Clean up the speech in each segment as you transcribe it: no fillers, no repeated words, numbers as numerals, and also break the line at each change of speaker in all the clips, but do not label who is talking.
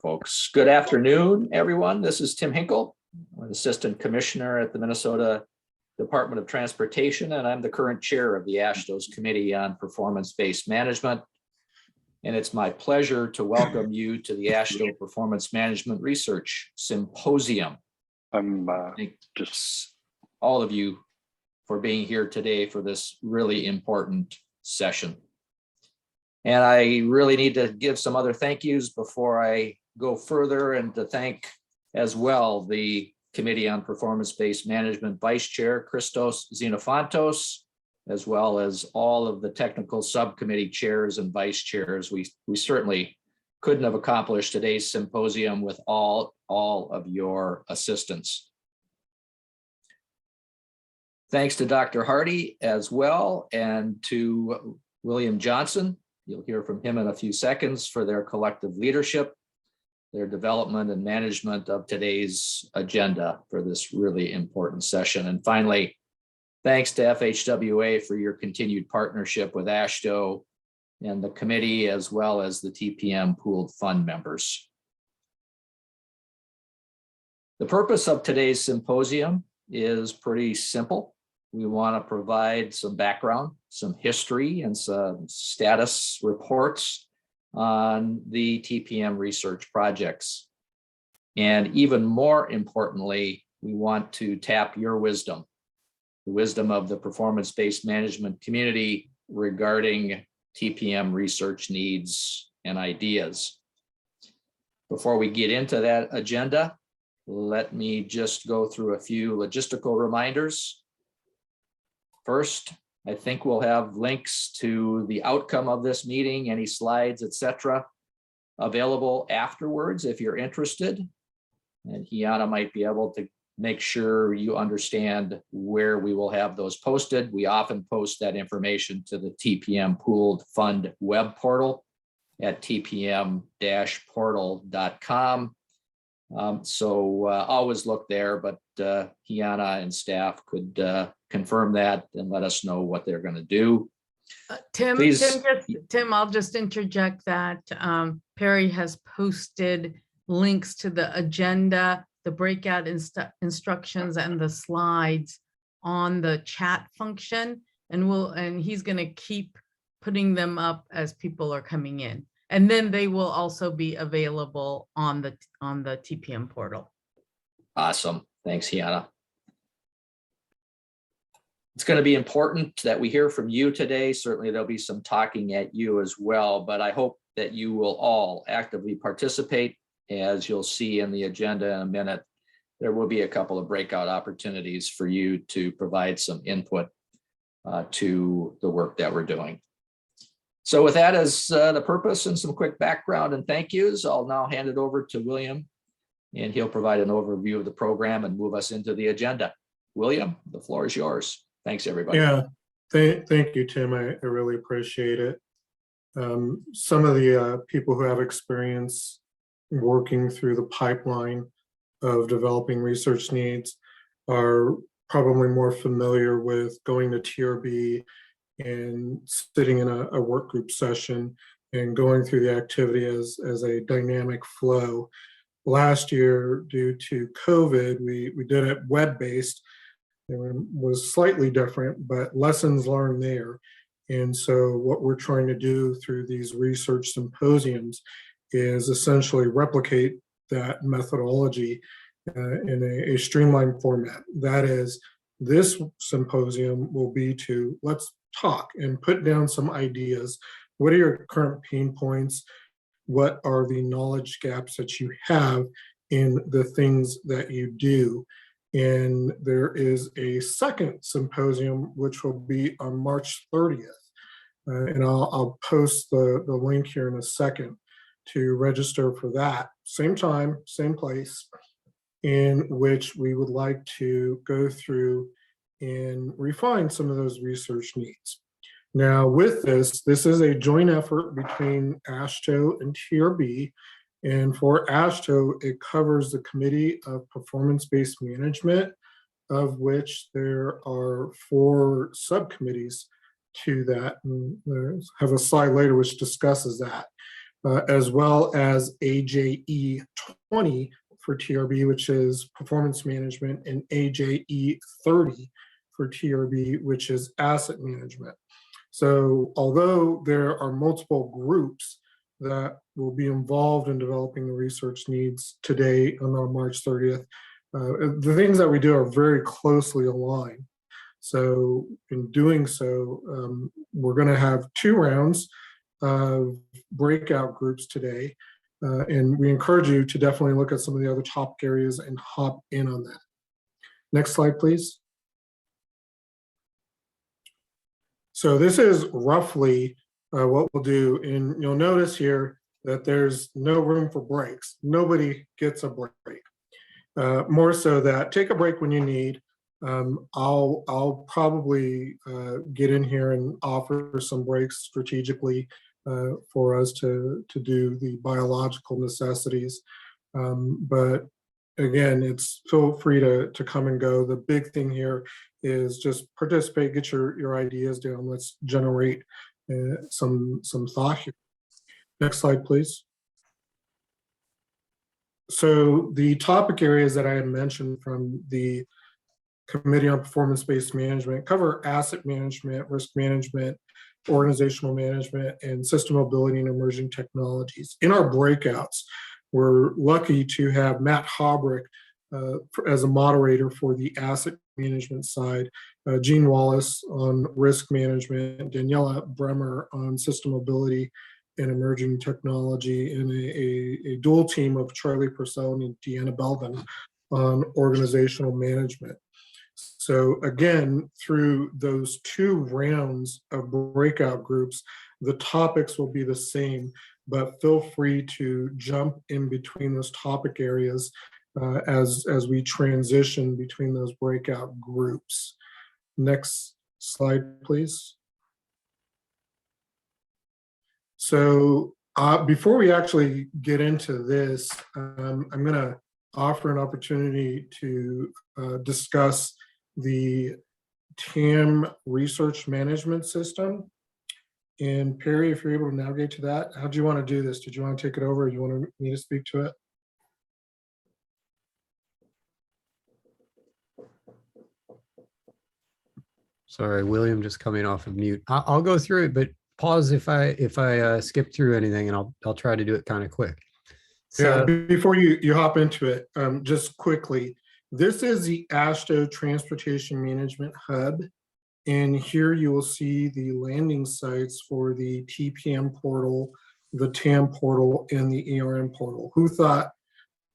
Folks, good afternoon, everyone. This is Tim Hinkle, I'm an Assistant Commissioner at the Minnesota Department of Transportation, and I'm the current chair of the AASHTO's Committee on Performance-Based Management. And it's my pleasure to welcome you to the AASHTO Performance Management Research Symposium. Thank just all of you for being here today for this really important session. And I really need to give some other thank yous before I go further, and to thank as well the Committee on Performance-Based Management Vice Chair Christos Xenofontos, as well as all of the technical subcommittee chairs and vice chairs. We certainly couldn't have accomplished today's symposium with all of your assistance. Thanks to Dr. Hardy as well, and to William Johnson. You'll hear from him in a few seconds, for their collective leadership, their development and management of today's agenda for this really important session. And finally, thanks to FHWA for your continued partnership with AASHTO and the committee, as well as the TPM pooled fund members. The purpose of today's symposium is pretty simple. We want to provide some background, some history, and some status reports on the TPM research projects. And even more importantly, we want to tap your wisdom, the wisdom of the performance-based management community regarding TPM research needs and ideas. Before we get into that agenda, let me just go through a few logistical reminders. First, I think we'll have links to the outcome of this meeting, any slides, etc., available afterwards if you're interested. And Hiana might be able to make sure you understand where we will have those posted. We often post that information to the TPM Pooled Fund web portal at tpm-portal.com. So always look there, but Hiana and staff could confirm that and let us know what they're going to do.
Tim, I'll just interject that Perry has posted links to the agenda, the breakout instructions, and the slides on the chat function, and he's going to keep putting them up as people are coming in. And then they will also be available on the TPM portal.
Awesome. Thanks, Hiana. It's going to be important that we hear from you today. Certainly there'll be some talking at you as well, but I hope that you will all actively participate. As you'll see in the agenda in a minute, there will be a couple of breakout opportunities for you to provide some input to the work that we're doing. So with that as the purpose and some quick background and thank yous, I'll now hand it over to William, and he'll provide an overview of the program and move us into the agenda. William, the floor is yours. Thanks, everybody.
Yeah, thank you, Tim. I really appreciate it. Some of the people who have experience working through the pipeline of developing research needs are probably more familiar with going to TRB and sitting in a work group session and going through the activity as a dynamic flow. Last year, due to COVID, we did it web-based. It was slightly different, but lessons learned there. And so what we're trying to do through these research symposiums is essentially replicate that methodology in a streamlined format. That is, this symposium will be to let's talk and put down some ideas. What are your current pain points? What are the knowledge gaps that you have in the things that you do? And there is a second symposium, which will be on March 30th. And I'll post the link here in a second to register for that. Same time, same place, in which we would like to go through and refine some of those research needs. Now with this is a joint effort between AASHTO and TRB. And for AASHTO, it covers the Committee of Performance-Based Management, of which there are 4 subcommittees to that. And I have a slide later which discusses that. as well as AJE 20 for TRB, which is performance management, and AJE 30 for TRB, which is asset management. So although there are multiple groups that will be involved in developing the research needs today on March 30th, the things that we do are very closely aligned. So in doing so, we're going to have 2 rounds of breakout groups today. And we encourage you to definitely look at some of the other topic areas and hop in on that. Next slide, please. So this is roughly what we'll do. And you'll notice here that there's no room for breaks. Nobody gets a break. More so that take a break when you need. I'll probably get in here and offer some breaks strategically for us to do the biological necessities. But again, it's feel free to come and go. The big thing here is just participate, get your ideas down. Let's generate some thought here. Next slide, please. So the topic areas that I had mentioned from the Committee on Performance-Based Management cover asset management, risk management, organizational management, and system mobility and emerging technologies. In our breakouts, we're lucky to have Matt Hobrick as a moderator for the asset management side, Gene Wallace on risk management, Daniela Bremer on system mobility and emerging technology, and a dual team of Charlie Purcell and Deanna Belvin on organizational management. So again, through those 2 rounds of breakout groups, the topics will be the same, but feel free to jump in between those topic areas as we transition between those breakout groups. Next slide, please. So before we actually get into this, I'm going to offer an opportunity to discuss the TAM research management system. And Perry, if you're able to navigate to that, how do you want to do this? Did you want to take it over, or do you want me to speak to it?
Sorry, William just coming off of mute. I'll go through it, but pause if I skip through anything, and I'll try to do it kind of quick. So,
yeah, before you hop into it, just quickly, this is the AASHTO Transportation Management Hub. And here you will see the landing sites for the TPM portal, the TAM portal, and the ERM portal. Who thought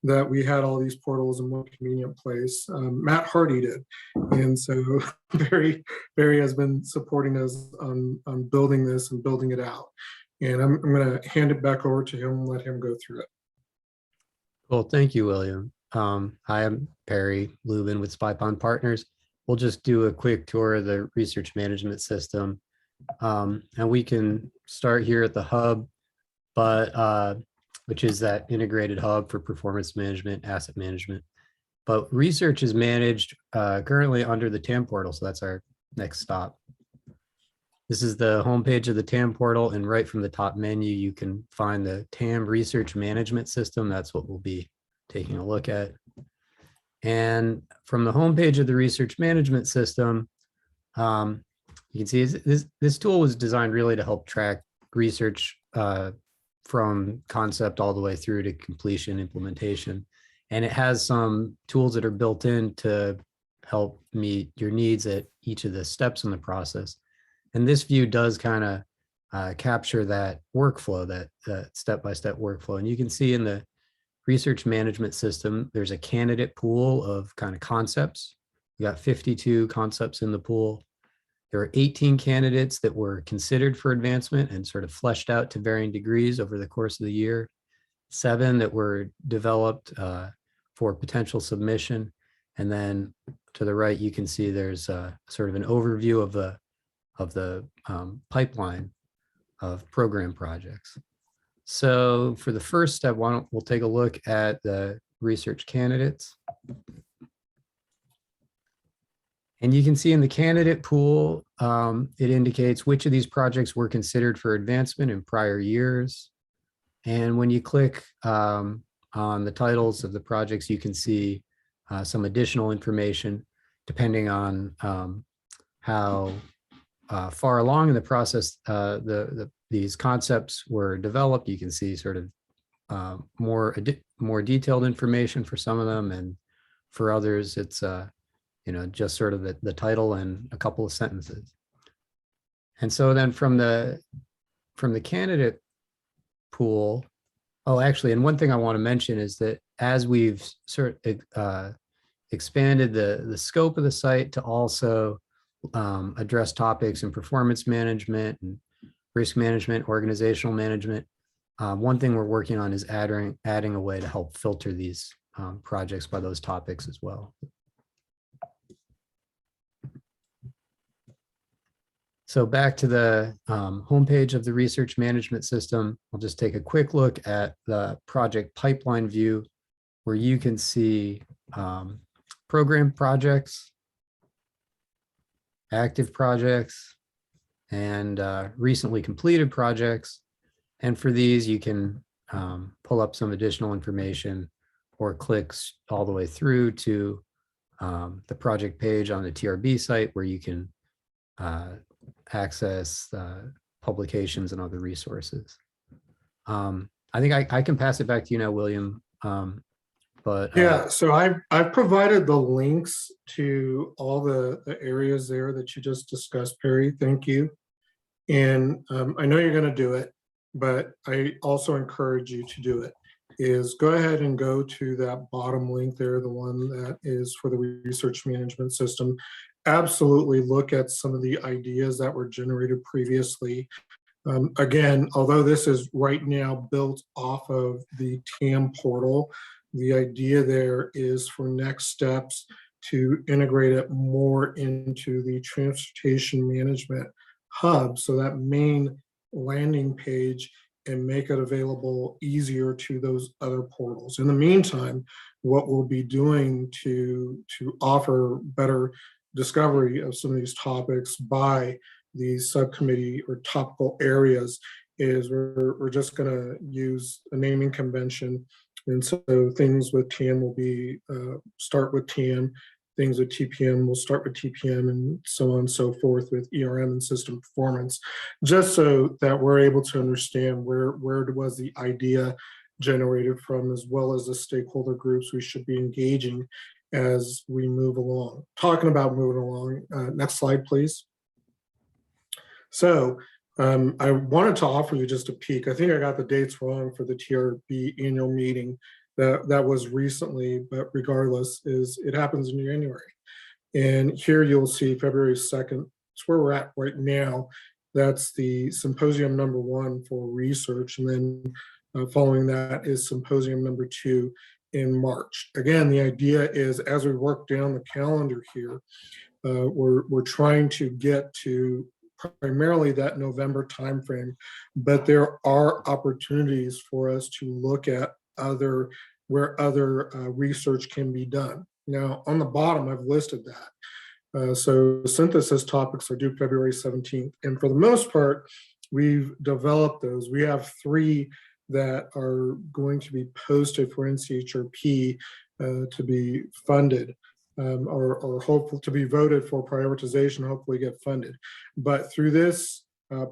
that we had all these portals in one convenient place? Matt Hardy did. And so Barry has been supporting us on building this and building it out. And I'm going to hand it back over to him and let him go through it.
Cool. Thank you, William. Hi, I'm Perry Lubin with Spy Pond Partners. We'll just do a quick tour of the research management system. And we can start here at the hub, but which is that integrated hub for performance management, asset management. But research is managed currently under the TAM portal. So that's our next stop. This is the homepage of the TAM portal, and right from the top menu, you can find the TAM research management system. That's what we'll be taking a look at. And from the homepage of the research management system, you can see this tool was designed really to help track research from concept all the way through to completion implementation. And it has some tools that are built in to help meet your needs at each of the steps in the process. And this view does kind of capture that workflow, that step-by-step workflow. And you can see in the research management system, there's a candidate pool of kind of concepts. We got 52 concepts in the pool. There are 18 candidates that were considered for advancement and sort of fleshed out to varying degrees over the course of the year. 7 that were developed for potential submission. And then to the right, you can see there's sort of an overview of the pipeline of program projects. So for the first step, we'll take a look at the research candidates. And you can see in the candidate pool, it indicates which of these projects were considered for advancement in prior years. And when you click on the titles of the projects, you can see some additional information depending on how far along in the process these concepts were developed. You can see sort of more detailed information for some of them, and for others, it's just sort of the title and a couple of sentences. And so then from the candidate pool, and one thing I want to mention is that as we've expanded the scope of the site to also address topics in performance management and risk management, organizational management, one thing we're working on is adding a way to help filter these projects by those topics as well. So back to the homepage of the research management system, I'll just take a quick look at the project pipeline view, where you can see program projects, active projects, and recently completed projects. And for these, you can pull up some additional information or clicks all the way through to the project page on the TRB site, where you can access publications and other resources. I think I can pass it back to you now, William.
Yeah, so I've provided the links to all the areas there that you just discussed, Perry. Thank you. And I know you're going to do it, but I also encourage you to do it. Is go ahead and go to that bottom link there, the one that is for the research management system. Absolutely look at some of the ideas that were generated previously. Again, although this is right now built off of the TAM portal, the idea there is for next steps to integrate it more into the transportation management hub, so that main landing page, and make it available easier to those other portals. In the meantime, what we'll be doing to offer better discovery of some of these topics by the subcommittee or topical areas is we're just going to use a naming convention. And so things with TAM will be start with TAM, things with TPM will start with TPM, and so on and so forth with ERM and system performance, just so that we're able to understand where was the idea generated from, as well as the stakeholder groups we should be engaging as we move along. Talking about moving along, next slide, please. So I wanted to offer you just a peek. I think I got the dates wrong for the TRB annual meeting. That was recently, but regardless, it happens in January. And here you'll see February 2nd. It's where we're at right now. That's the symposium number 1 for research. And then following that is symposium number 2 in March. Again, the idea is as we work down the calendar here, we're trying to get to primarily that November timeframe, but there are opportunities for us to look at where other research can be done. Now, on the bottom, I've listed that. So synthesis topics are due February 17th. And for the most part, we've developed those. We have 3 that are going to be posted for NCHRP to be funded. Or hopeful to be voted for prioritization, hopefully get funded. But through this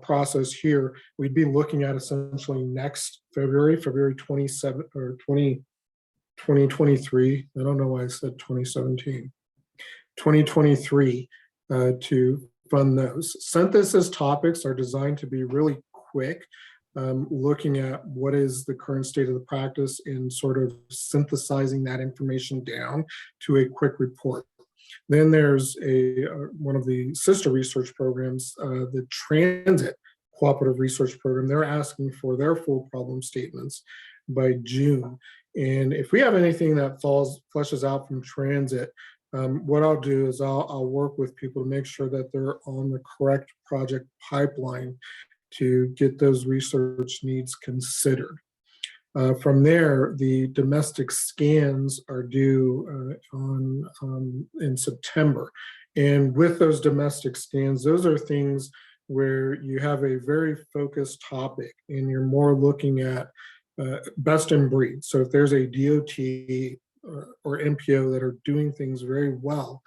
process here, we'd be looking at essentially next February 27th or 2023. I don't know why I said 2017. 2023 to fund those. Synthesis topics are designed to be really quick, looking at what is the current state of the practice and sort of synthesizing that information down to a quick report. Then there's one of the sister research programs, the Transit Cooperative Research Program. They're asking for their full problem statements by June. And if we have anything that fleshes out from transit, what I'll do is I'll work with people to make sure that they're on the correct project pipeline to get those research needs considered. From there, the domestic scans are due in September. And with those domestic scans, those are things where you have a very focused topic and you're more looking at best in breed. So if there's a DOT or MPO that are doing things very well,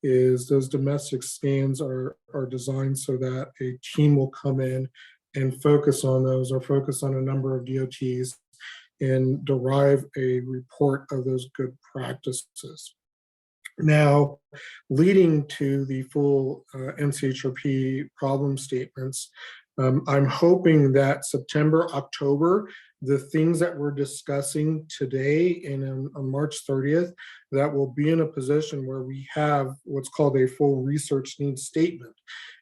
is those domestic scans are designed so that a team will come in and focus on those, or focus on a number of DOTs and derive a report of those good practices. Now, leading to the full NCHRP problem statements, I'm hoping that September, October, the things that we're discussing today and on March 30th, that will be in a position where we have what's called a full research needs statement.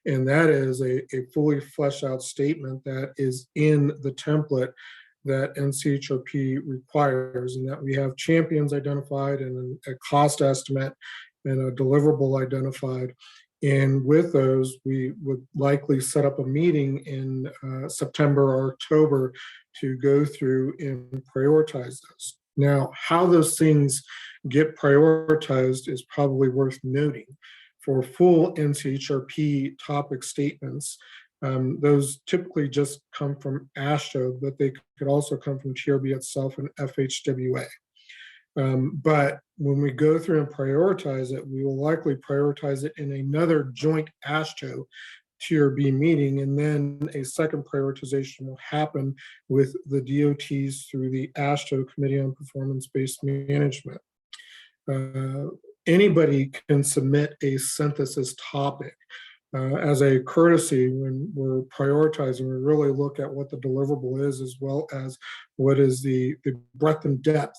And that is a fully fleshed out statement that is in the template that NCHRP requires, and that we have champions identified and a cost estimate and a deliverable identified. And with those, we would likely set up a meeting in September or October to go through and prioritize those. Now, how those things get prioritized is probably worth noting. For full NCHRP topic statements, those typically just come from AASHTO, but they could also come from TRB itself and FHWA. But when we go through and prioritize it, we will likely prioritize it in another joint AASHTO TRB meeting, and then a second prioritization will happen with the DOTs through the AASHTO Committee on Performance-Based Management. Anybody can submit a synthesis topic. As a courtesy, when we're prioritizing, we really look at what the deliverable is, as well as what is the breadth and depth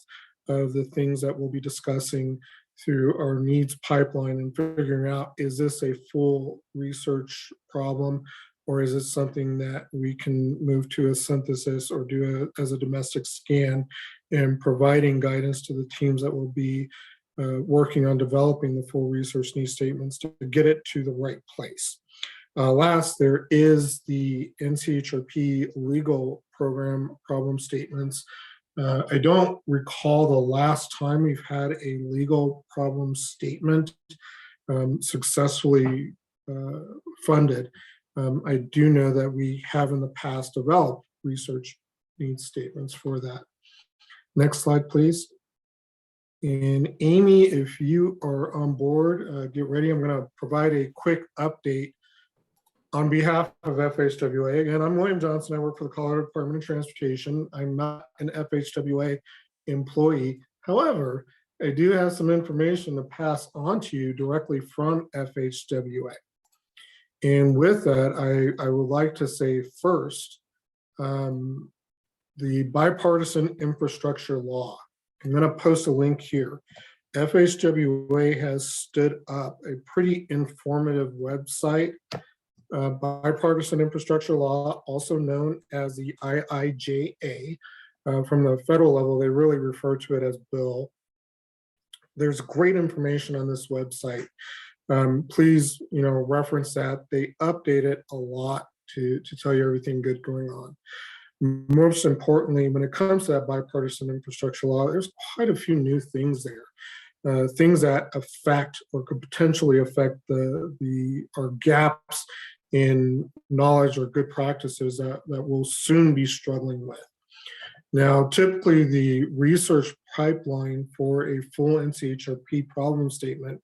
of the things that we'll be discussing through our needs pipeline, and figuring out, is this a full research problem, or is it something that we can move to a synthesis or do as a domestic scan, and providing guidance to the teams that will be working on developing the full research needs statements to get it to the right place. Last, there is the NCHRP legal program problem statements. I don't recall the last time we've had a legal problem statement successfully funded. I do know that we have in the past developed research needs statements for that. Next slide, please. And Amy, if you are on board, get ready. I'm going to provide a quick update on behalf of FHWA. Again, I'm William Johnson. I work for the Colorado Department of Transportation. I'm not an FHWA employee. However, I do have some information to pass on to you directly from FHWA. And with that, I would like to say first, the Bipartisan Infrastructure Law. I'm going to post a link here. FHWA has stood up a pretty informative website, Bipartisan Infrastructure Law, also known as the IIJA. From the federal level, they really refer to it as bill. There's great information on this website. Please, reference that. They update it a lot to tell you everything good going on. Most importantly, when it comes to that bipartisan infrastructure law, there's quite a few new things there, things that affect or could potentially affect our gaps in knowledge or good practices that we'll soon be struggling with. Now, typically the research pipeline for a full NCHRP problem statement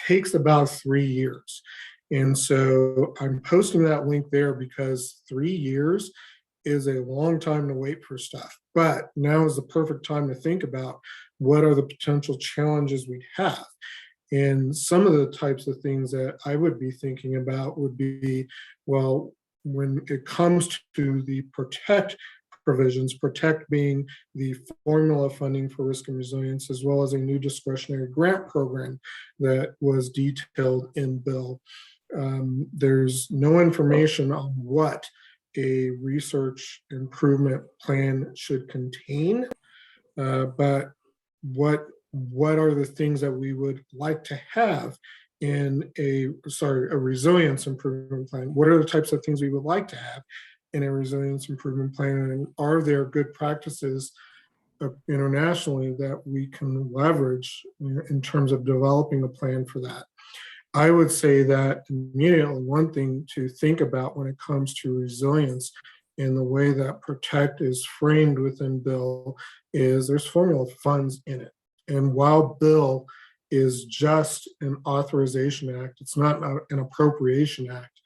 takes about 3 years. And so I'm posting that link there because 3 years is a long time to wait for stuff. But now is the perfect time to think about what are the potential challenges we'd have. And some of the types of things that I would be thinking about would be, well, when it comes to the PROTECT provisions, PROTECT being the formula funding for risk and resilience, as well as a new discretionary grant program that was detailed in bill. There's no information on what a research improvement plan should contain, but what are the things that we would like to have in a resilience improvement plan? What are the types of things we would like to have in a resilience improvement plan? And are there good practices internationally that we can leverage in terms of developing a plan for that? I would say that immediately one thing to think about when it comes to resilience and the way that protect is framed within bill is there's formula funds in it. And while bill is just an authorization act, it's not an appropriation act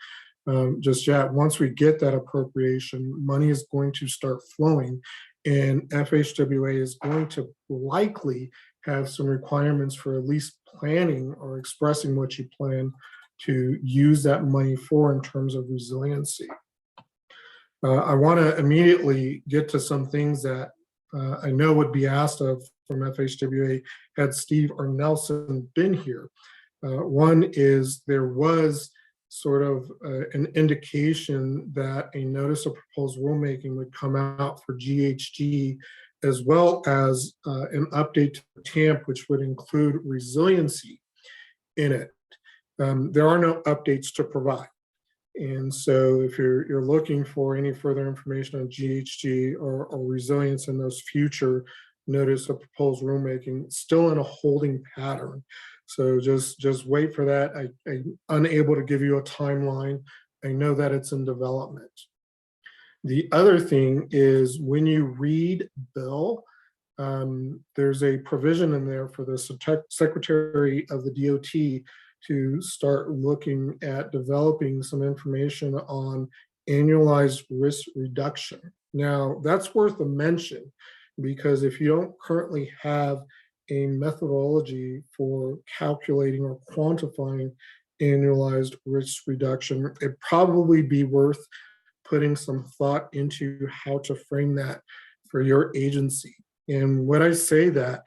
just yet. Once we get that appropriation, money is going to start flowing, and FHWA is going to likely have some requirements for at least planning or expressing what you plan to use that money for in terms of resiliency. I want to immediately get to some things that I know would be asked of from FHWA had Steve or Nelson been here. One is there was sort of an indication that a notice of proposed rulemaking would come out for GHG, as well as an update to TAMP, which would include resiliency in it. There are no updates to provide. And so if you're looking for any further information on GHG or resilience in those future notice of proposed rulemaking, still in a holding pattern. So just wait for that. I'm unable to give you a timeline. I know that it's in development. The other thing is when you read bill, there's a provision in there for the Secretary of the DOT to start looking at developing some information on annualized risk reduction. Now, that's worth a mention, because if you don't currently have a methodology for calculating or quantifying annualized risk reduction, it'd probably be worth putting some thought into how to frame that for your agency. And when I say that,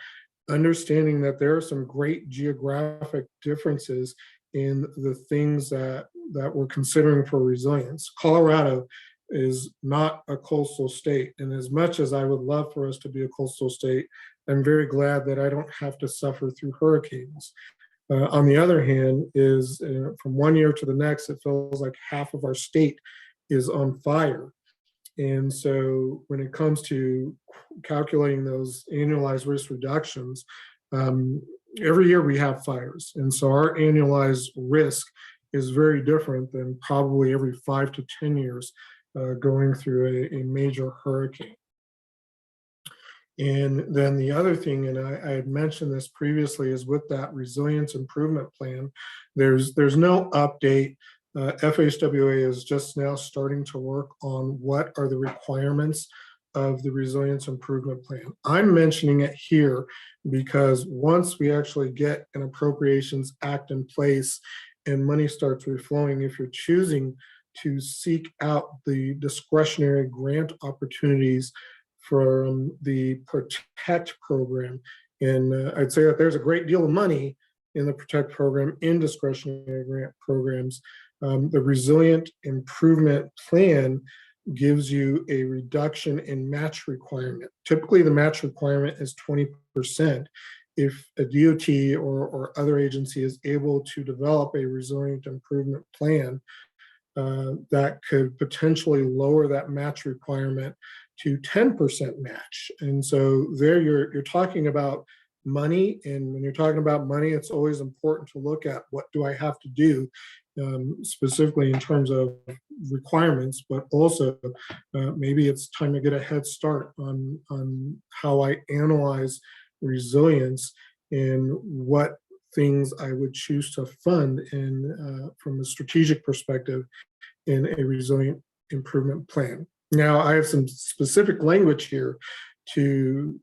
understanding that there are some great geographic differences in the things that we're considering for resilience. Colorado is not a coastal state. And as much as I would love for us to be a coastal state, I'm very glad that I don't have to suffer through hurricanes. On the other hand, is from one year to the next, it feels like half of our state is on fire. And so when it comes to calculating those annualized risk reductions, every year we have fires. And so our annualized risk is very different than probably every 5 to 10 years going through a major hurricane. And then the other thing, and I had mentioned this previously, is with that resilience improvement plan, there's no update. FHWA is just now starting to work on what are the requirements of the resilience improvement plan. I'm mentioning it here because once we actually get an appropriations act in place and money starts reflowing, if you're choosing to seek out the discretionary grant opportunities from the PROTECT program, and I'd say that there's a great deal of money in the PROTECT program in discretionary grant programs. The resilient improvement plan gives you a reduction in match requirement. Typically, the match requirement is 20%. If a DOT or other agency is able to develop a resilient improvement plan, that could potentially lower that match requirement to 10% match. And so there you're talking about money. And when you're talking about money, it's always important to look at what do I have to do, specifically in terms of requirements, but also maybe it's time to get a head start on how I analyze resilience and what things I would choose to fund in from a strategic perspective in a resilient improvement plan. Now, I have some specific language here to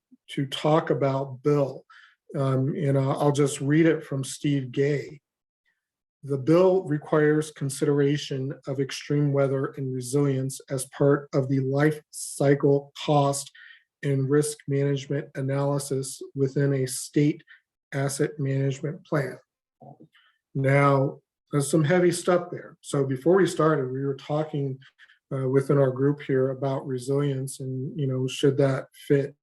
talk about bill, and I'll just read it from Steve Gay. The bill requires consideration of extreme weather and resilience as part of the life cycle cost and risk management analysis within a state asset management plan. Now, there's some heavy stuff there. So before we started, we were talking within our group here about resilience and, should that fit?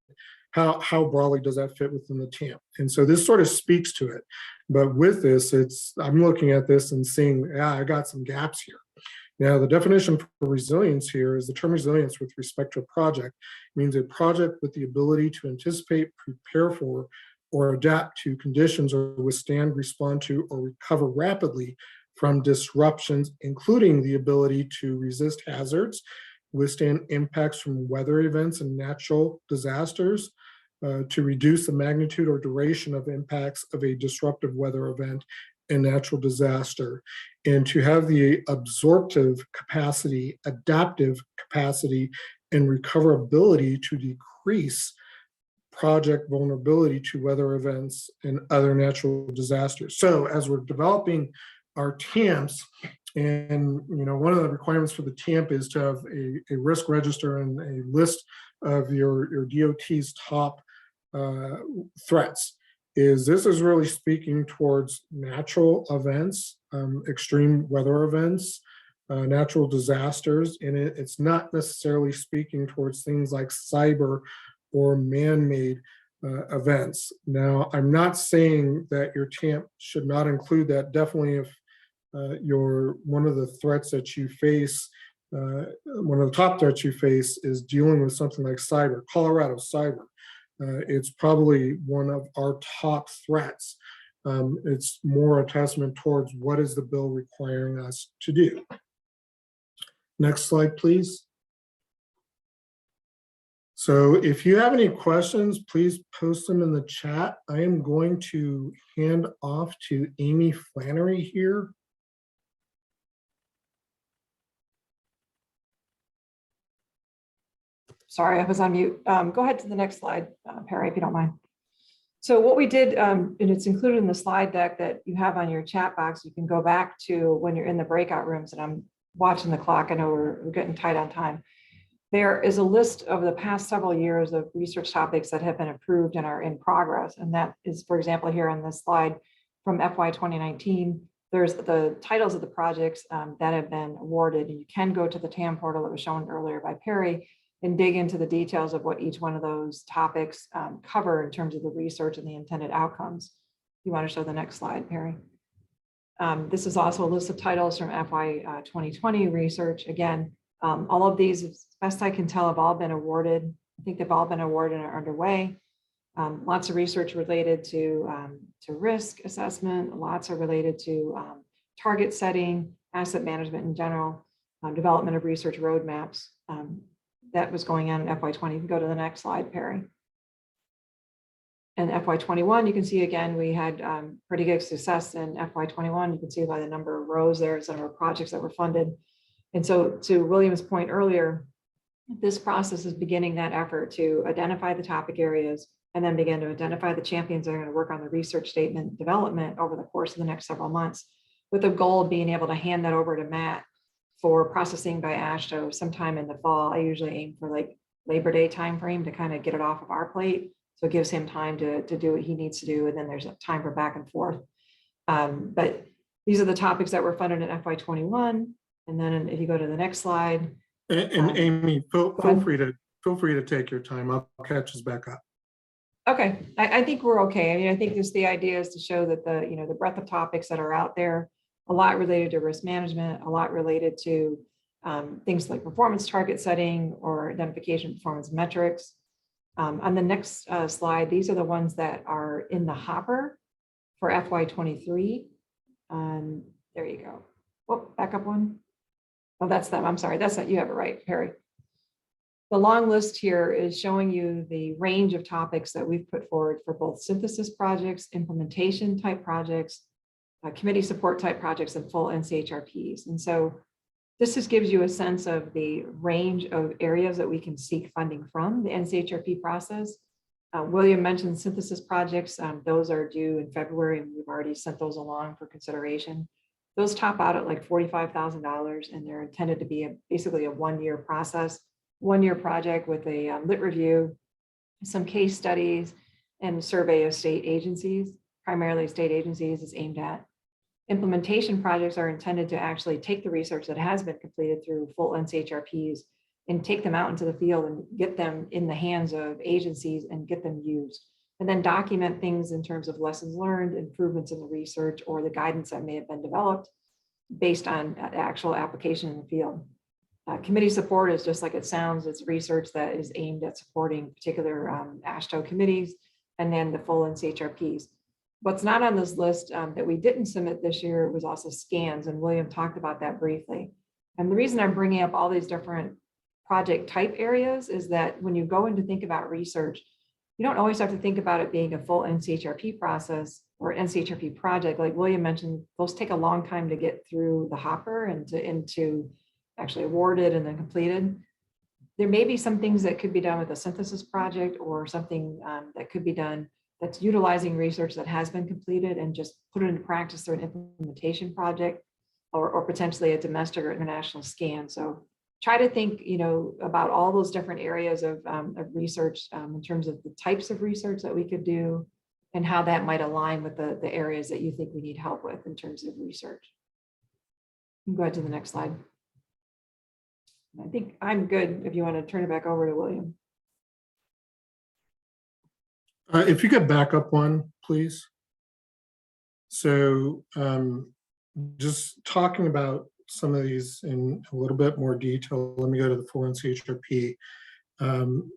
How broadly does that fit within the TAMP? And so this sort of speaks to it. But with this, I'm looking at this and seeing, I got some gaps here. Now, the definition for resilience here is the term resilience with respect to a project means a project with the ability to anticipate, prepare for, or adapt to conditions or withstand, respond to, or recover rapidly from disruptions, including the ability to resist hazards withstand impacts from weather events and natural disasters, to reduce the magnitude or duration of impacts of a disruptive weather event and natural disaster, and to have the absorptive capacity, adaptive capacity, and recoverability to decrease project vulnerability to weather events and other natural disasters. So as we're developing our TAMPs, and one of the requirements for the TAMP is to have a risk register and a list of your DOT's top threats. This is really speaking towards natural events, extreme weather events, natural disasters, and it's not necessarily speaking towards things like cyber or man-made events. Now, I'm not saying that your TAMP should not include that. Definitely, if one of the threats that you face, one of the top threats you face is dealing with something like cyber, Colorado cyber. It's probably one of our top threats. It's more a testament towards what is the bill requiring us to do. Next slide, please. So if you have any questions, please post them in the chat. I am going to hand off to Amy Flannery here.
Sorry, I was on mute. Go ahead to the next slide, Perry, if you don't mind. So what we did, and it's included in the slide deck that you have on your chat box, you can go back to when you're in the breakout rooms, and I'm watching the clock. I know we're getting tight on time. There is a list of the past several years of research topics that have been approved and are in progress. And that is, for example, here on this slide from FY 2019, there's the titles of the projects that have been awarded. And you can go to the TAM portal that was shown earlier by Perry and dig into the details of what each one of those topics cover in terms of the research and the intended outcomes. You want to show the next slide, Perry? This is also a list of titles from FY 2020 research. Again, all of these, as best I can tell, have all been awarded. I think they've all been awarded and are underway. Lots of research related to risk assessment. Lots are related to target setting, asset management in general, development of research roadmaps. That was going on in FY20. You can go to the next slide, Perry. In FY21, you can see again, we had pretty good success in FY21. You can see by the number of rows there, it's the number of projects that were funded. And so to William's point earlier, this process is beginning that effort to identify the topic areas and then begin to identify the champions that are going to work on the research statement development over the course of the next several months, with the goal of being able to hand that over to Matt for processing by AASHTO sometime in the fall. I usually aim for like Labor Day timeframe to kind of get it off of our plate. So it gives him time to do what he needs to do. And then there's a time for back and forth. But these are the topics that were funded in FY21. And then if you go to the next slide.
And Amy, feel free to take your time. I'll catch us back up.
Okay, I think we're okay. I mean, I think just the idea is to show that the breadth of topics that are out there, a lot related to risk management, a lot related to things like performance target setting or identification of performance metrics. On the next slide, these are the ones that are in the hopper for FY23. There you go. Oh, back up one. Oh, that's them. I'm sorry. That's not, you have it right, Perry. The long list here is showing you the range of topics that we've put forward for both synthesis projects, implementation type projects, committee support type projects, and full NCHRPs. And so this just gives you a sense of the range of areas that we can seek funding from the NCHRP process. William mentioned synthesis projects. Those are due in February, and we've already sent those along for consideration. Those top out at like $45,000, and they're intended to be basically a one-year process, one-year project with a lit review, some case studies, and survey of state agencies. Primarily state agencies is aimed at. Implementation projects are intended to actually take the research that has been completed through full NCHRPs and take them out into the field and get them in the hands of agencies and get them used. And then document things in terms of lessons learned, improvements in the research, or the guidance that may have been developed based on actual application in the field. Committee support is just like it sounds. It's research that is aimed at supporting particular AASHTO committees, and then the full NCHRPs. What's not on this list that we didn't submit this year was also scans, and William talked about that briefly. And the reason I'm bringing up all these different project type areas is that when you go in to think about research, you don't always have to think about it being a full NCHRP process or NCHRP project. Like William mentioned, those take a long time to get through the hopper and into actually awarded and then completed. There may be some things that could be done with a synthesis project or something that could be done that's utilizing research that has been completed and just put it into practice through an implementation project or potentially a domestic or international scan. So try to think, about all those different areas of research in terms of the types of research that we could do and how that might align with the areas that you think we need help with in terms of research. You can go ahead to the next slide. I think I'm good if you want to turn it back over to William.
If you could back up one, please. So just talking about some of these in a little bit more detail, let me go to the full NCHRP.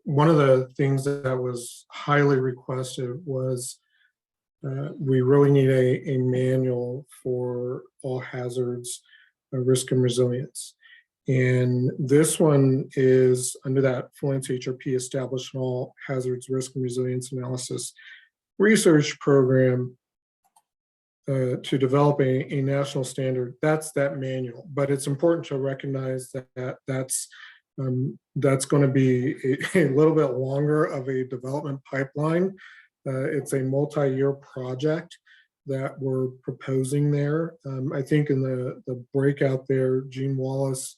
One of the things that was highly requested was we really need a manual for all hazards, risk and resilience. And this one is under that full NCHRP established all hazards, risk and resilience analysis research program to develop a national standard. That's that manual, but it's important to recognize that that's going to be a little bit longer of a development pipeline. It's a multi-year project that we're proposing there. I think in the breakout there, Jean Wallace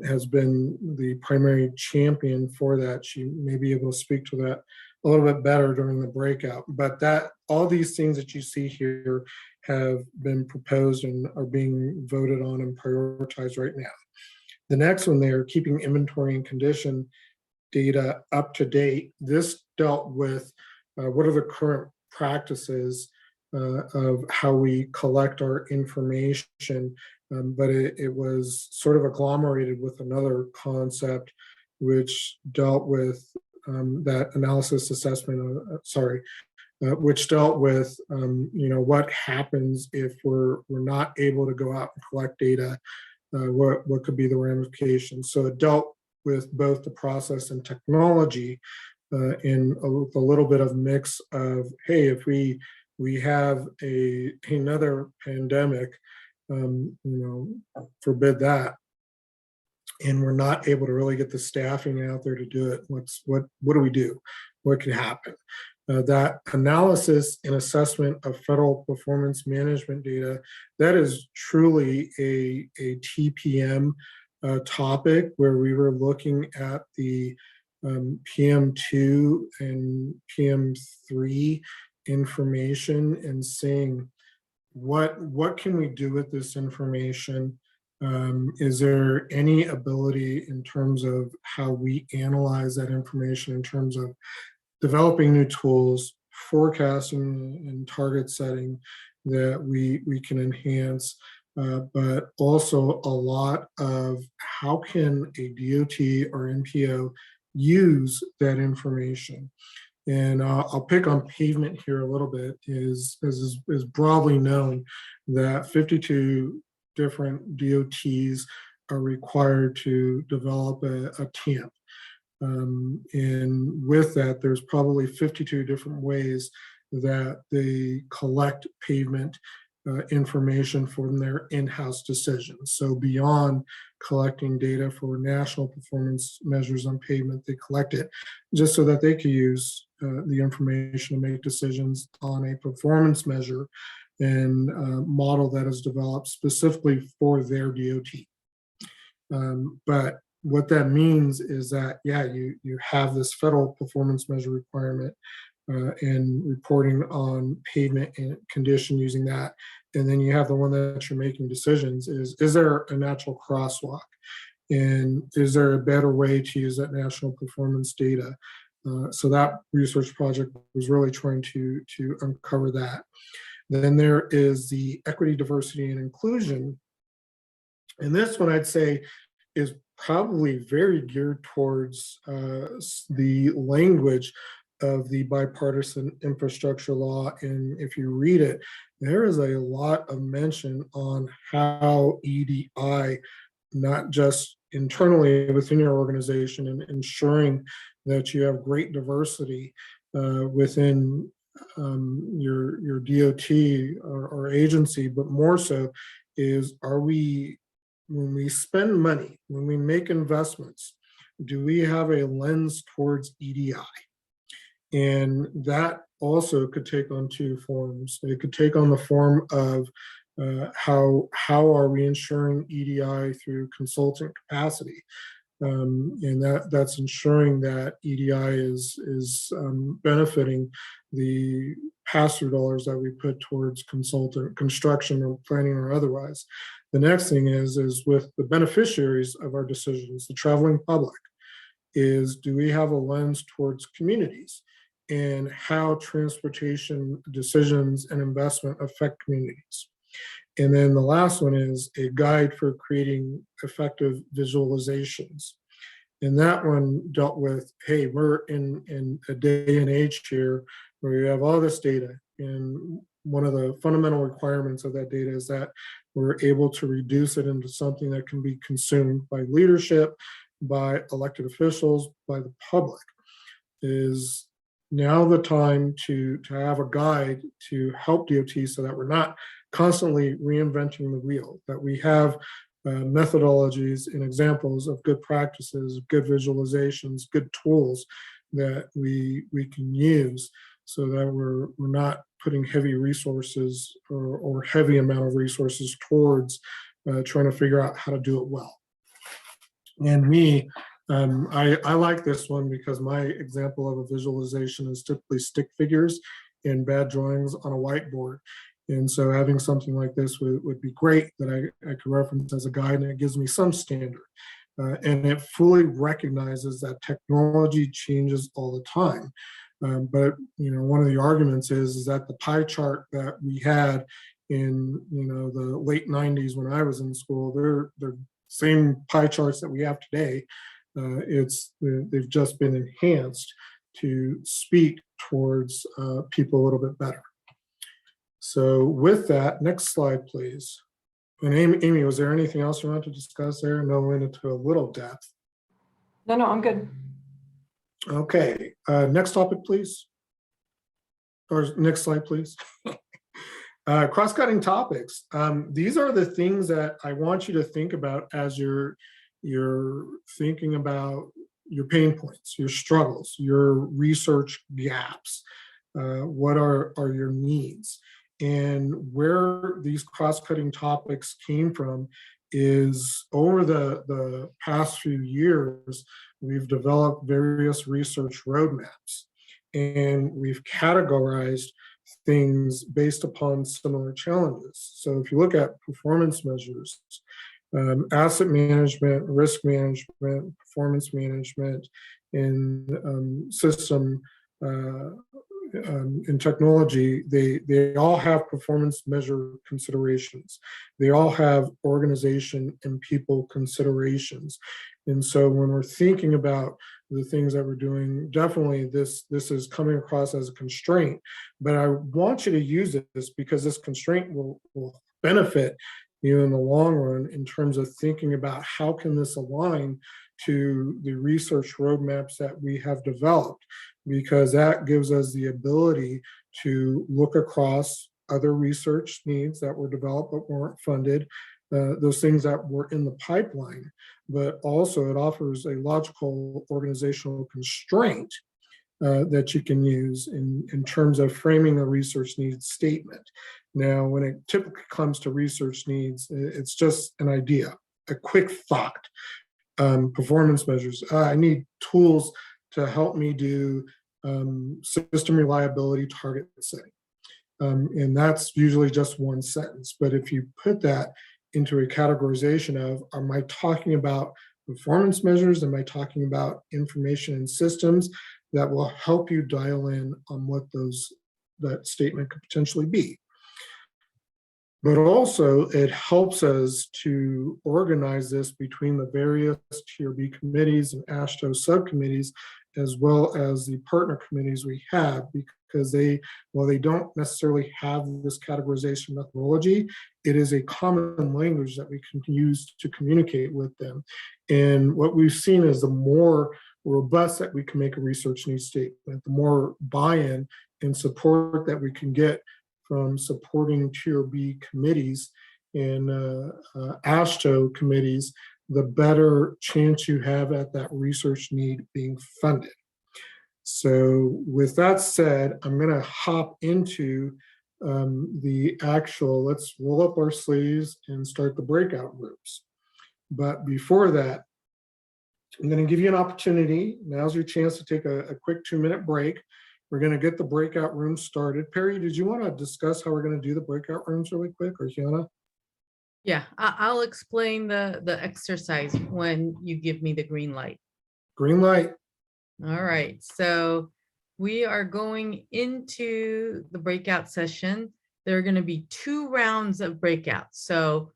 has been the primary champion for that. She may be able to speak to that a little bit better during the breakout, but all these things that you see here have been proposed and are being voted on and prioritized right now. The next one there, keeping inventory and condition data up to date. This dealt with what are the current practices of how we collect our information, but it was sort of agglomerated with another concept which dealt with that analysis assessment, which dealt with what happens if we're not able to go out and collect data, what could be the ramifications. So it dealt with both the process and technology in a little bit of mix of, hey, if we have another pandemic, forbid that, and we're not able to really get the staffing out there to do it, what do we do? What can happen? That analysis and assessment of federal performance management data, that is truly a TPM topic where we were looking at the PM2 and PM3 information and saying, what can we do with this information? Is there any ability in terms of how we analyze that information in terms of developing new tools, forecasting and target setting that we can enhance, but also a lot of how can a DOT or NPO use that information. And I'll pick on pavement here a little bit. Is broadly known that 52 different DOTs are required to develop a TAMP. And with that, there's probably 52 different ways that they collect pavement information from their in-house decisions. So beyond collecting data for national performance measures on pavement, they collect it just so that they can use the information to make decisions on a performance measure and model that is developed specifically for their DOT. But what that means is that, yeah, you have this federal performance measure requirement and reporting on pavement and condition using that. And then you have the one that you're making decisions is there a natural crosswalk? And is there a better way to use that national performance data? So that research project was really trying to uncover that. Then there is the equity, diversity, and inclusion. And this one I'd say is probably very geared towards the language of the Bipartisan Infrastructure Law. And if you read it, there is a lot of mention on how EDI not just internally within your organization, and ensuring that you have great diversity within your DOT or agency, but more so is, when we spend money, when we make investments, do we have a lens towards EDI? And that also could take on two forms. It could take on the form of how are we ensuring EDI through consultant capacity, and that's ensuring that EDI is benefiting the pass-through dollars that we put towards consultant construction or planning or otherwise. The next thing is with the beneficiaries of our decisions, the traveling public, is do we have a lens towards communities and how transportation decisions and investment affect communities? And then the last one is a guide for creating effective visualizations. And that one dealt with, hey, we're in a day and age here where we have all this data. And one of the fundamental requirements of that data is that we're able to reduce it into something that can be consumed by leadership, by elected officials, by the public. Is now the time to have a guide to help DOT so that we're not constantly reinventing the wheel, that we have methodologies and examples of good practices, good visualizations, good tools that we can use, so that we're not putting heavy resources or heavy amount of resources towards trying to figure out how to do it well. And I like this one because my example of a visualization is typically stick figures and bad drawings on a whiteboard. And so having something like this would be great that I could reference as a guide, and it gives me some standard. And it fully recognizes that technology changes all the time. But one of the arguments is that the pie chart that we had in the late 90s when I was in school, they're same pie charts that we have today. They've just been enhanced to speak towards people a little bit better. So with that, next slide, please. And Amy, was there anything else you wanted to discuss there? No, we went into a little depth.
No, I'm good.
Okay, next topic, please. Or next slide, please. Cross-cutting topics. These are the things that I want you to think about as you're thinking about your pain points, your struggles, your research gaps. What are your needs? And where these cross-cutting topics came from is over the past few years, we've developed various research roadmaps, and we've categorized things based upon similar challenges. So if you look at performance measures, asset management, risk management, performance management, and system in technology, they all have performance measure considerations. They all have organization and people considerations. And so when we're thinking about the things that we're doing, definitely this is coming across as a constraint, but I want you to use this because this constraint will benefit you in the long run in terms of thinking about how can this align to the research roadmaps that we have developed, because that gives us the ability to look across other research needs that were developed but weren't funded, those things that were in the pipeline, but also it offers a logical organizational constraint that you can use in terms of framing a research needs statement. Now, when it typically comes to research needs, it's just an idea, a quick thought. Performance measures, I need tools to help me do system reliability target setting. And that's usually just one sentence. But if you put that into a categorization of, am I talking about performance measures? Am I talking about information and systems that will help you dial in on what that statement could potentially be? But also it helps us to organize this between the various Tier B committees and AASHTO subcommittees as well as the partner committees we have, because while they don't necessarily have this categorization methodology, it is a common language that we can use to communicate with them. And what we've seen is the more robust that we can make a research needs statement, the more buy-in and support that we can get from supporting Tier B committees and AASHTO committees, the better chance you have at that research need being funded. So with that said, I'm going to hop into the actual, let's roll up our sleeves and start the breakout groups. But before that, I'm going to give you an opportunity. Now's your chance to take a quick 2-minute break. We're going to get the breakout room started. Perry, did you want to discuss how we're going to do the breakout rooms really quick, or Kiana?
Yeah, I'll explain the exercise when you give me the green light.
Green light.
All right, so we are going into the breakout session. There are going to be 2 rounds of breakouts. So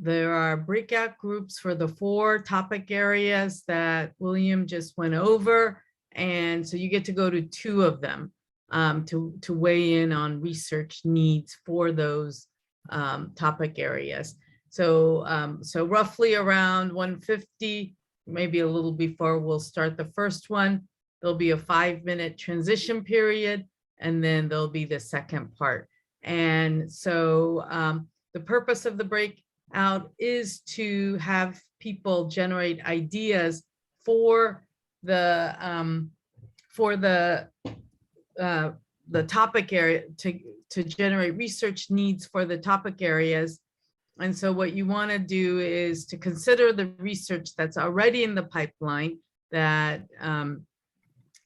there are breakout groups for the 4 topic areas that William just went over. And so you get to go to 2 of them to weigh in on research needs for those topic areas. So so roughly around 1:50, maybe a little before, we'll start the first one. There'll be a 5-minute transition period, and then there'll be the second part. And so the purpose of the breakout is to have people generate ideas for the topic area, to generate research needs for the topic areas. And so what you want to do is to consider the research that's already in the pipeline that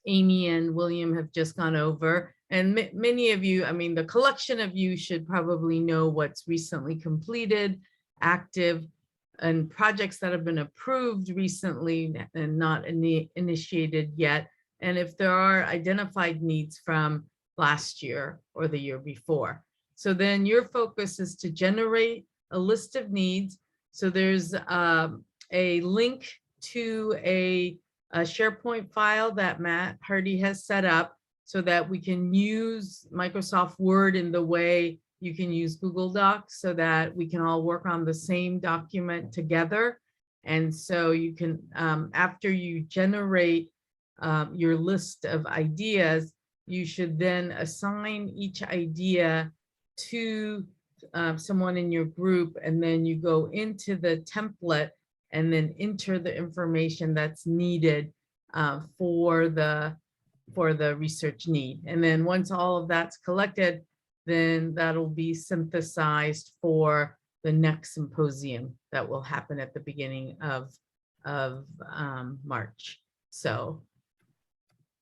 Amy and William have just gone over. And many of you, I mean, the collection of you should probably know what's recently completed, active, and projects that have been approved recently and not initiated yet. And if there are identified needs from last year or the year before. So then your focus is to generate a list of needs. So there's a link to a SharePoint file that Matt Hardy has set up so that we can use Microsoft Word in the way you can use Google Docs, so that we can all work on the same document together. And so you can, after you generate your list of ideas, you should then assign each idea to someone in your group, and then you go into the template and then enter the information that's needed for the research need. And then once all of that's collected, then that'll be synthesized for the next symposium that will happen at the beginning of March. So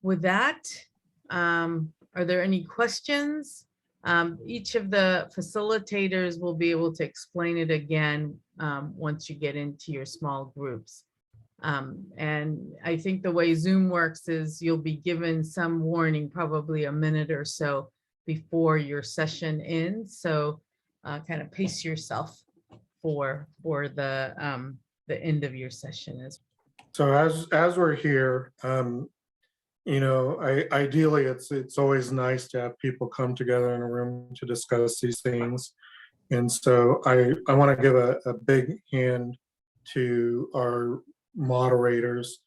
with that, are there any questions? Each of the facilitators will be able to explain it again once you get into your small groups. And I think the way Zoom works is you'll be given some warning, probably a minute or so before your session ends. So kind of pace yourself for the end of your session.
So as we're here, you know, ideally it's always nice to have people come together in a room to discuss these things. And so I want to give a big hand to our moderators,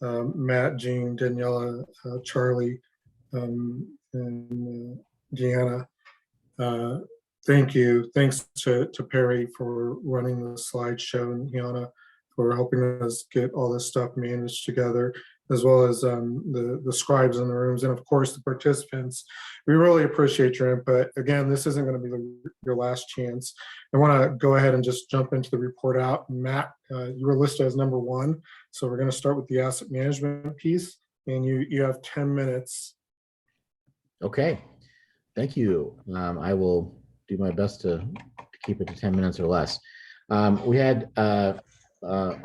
Matt, Jean, Daniela, Charlie, and Deanna. Thank you. Thanks to Perry for running the slideshow, and Deanna for helping us get all this stuff managed together, as well as the scribes in the rooms, and of course the participants. We really appreciate your input. Again, this isn't going to be your last chance. I want to go ahead and just jump into the report out. Matt, you were listed as number 1, so we're going to start with the asset management piece, and you have 10 minutes.
Okay, thank you. I will do my best to keep it to 10 minutes or less. We had some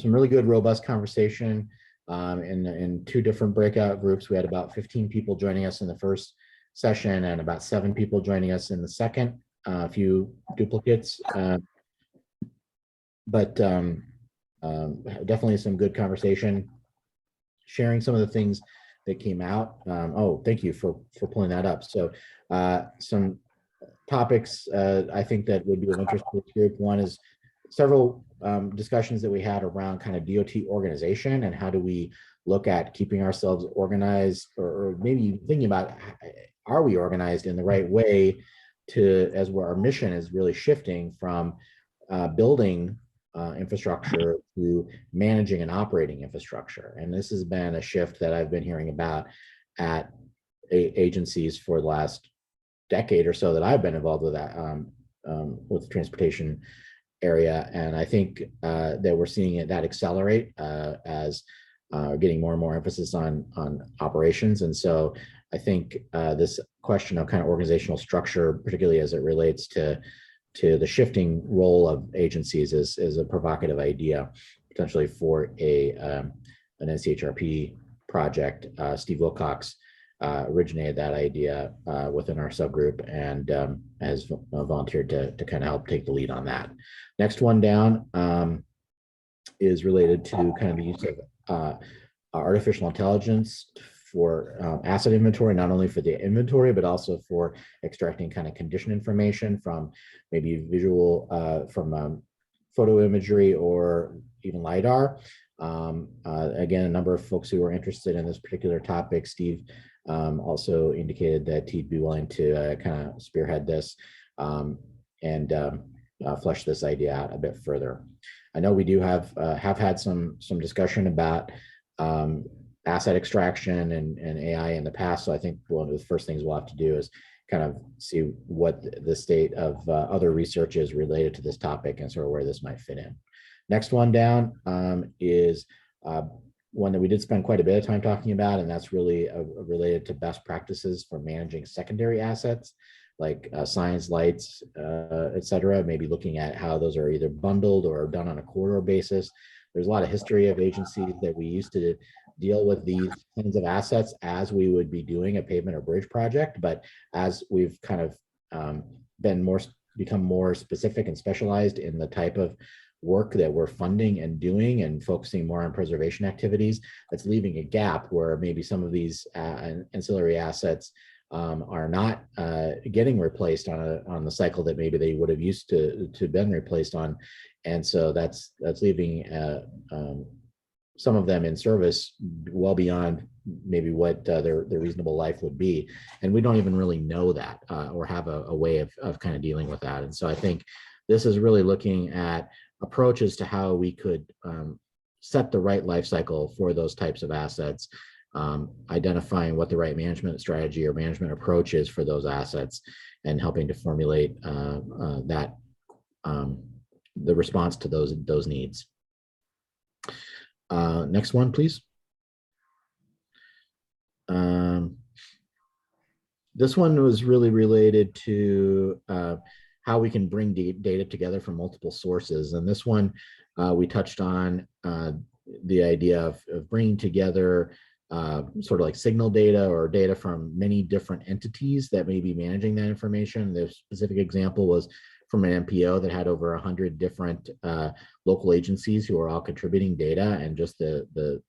really good, robust conversation in 2 different breakout groups. We had about 15 people joining us in the first session and about 7 people joining us in the second, a few duplicates, but definitely some good conversation. sharing some of the things that came out. Oh, thank you for pulling that up. So some topics I think that would be of interest to this group. One is several discussions that we had around kind of DOT organization and how do we look at keeping ourselves organized, or maybe thinking about, are we organized in the right way to, as where our mission is really shifting from building infrastructure to managing and operating infrastructure. And this has been a shift that I've been hearing about at agencies for the last decade or so that I've been involved with that, with the transportation area. And I think that we're seeing that accelerate as getting more and more emphasis on operations. And so I think this question of kind of organizational structure, particularly as it relates to the shifting role of agencies, is a provocative idea, potentially for an NCHRP project. Steve Wilcox originated that idea within our subgroup and has volunteered to kind of help take the lead on that. Next one down is related to kind of the use of artificial intelligence for asset inventory, not only for the inventory, but also for extracting kind of condition information from maybe visual, from photo imagery or even LiDAR. Again, a number of folks who are interested in this particular topic. Steve also indicated that he'd be willing to kind of spearhead this and flesh this idea out a bit further. I know we do have had some discussion about asset extraction and AI in the past. So I think one of the first things we'll have to do is kind of see what the state of other research is related to this topic and sort of where this might fit in. Next one down is one that we did spend quite a bit of time talking about, and that's really related to best practices for managing secondary assets like signs, lights, et cetera, maybe looking at how those are either bundled or done on a corridor basis. There's a lot of history of agencies that we used to deal with these kinds of assets as we would be doing a pavement or bridge project. But as we've kind of become more specific and specialized in the type of work that we're funding and doing and focusing more on preservation activities, that's leaving a gap where maybe some of these ancillary assets are not getting replaced on the cycle that maybe they would have used to been replaced on. And so that's leaving some of them in service well beyond maybe what their reasonable life would be. And we don't even really know that or have a way of kind of dealing with that. And so I think this is really looking at approaches to how we could set the right life cycle for those types of assets, identifying what the right management strategy or management approach is for those assets, and helping to formulate the response to those needs. Next one, please. This one was really related to how we can bring data together from multiple sources. And this one, we touched on the idea of bringing together sort of like signal data or data from many different entities that may be managing that information. The specific example was from an MPO that had over 100 different local agencies who are all contributing data, and just the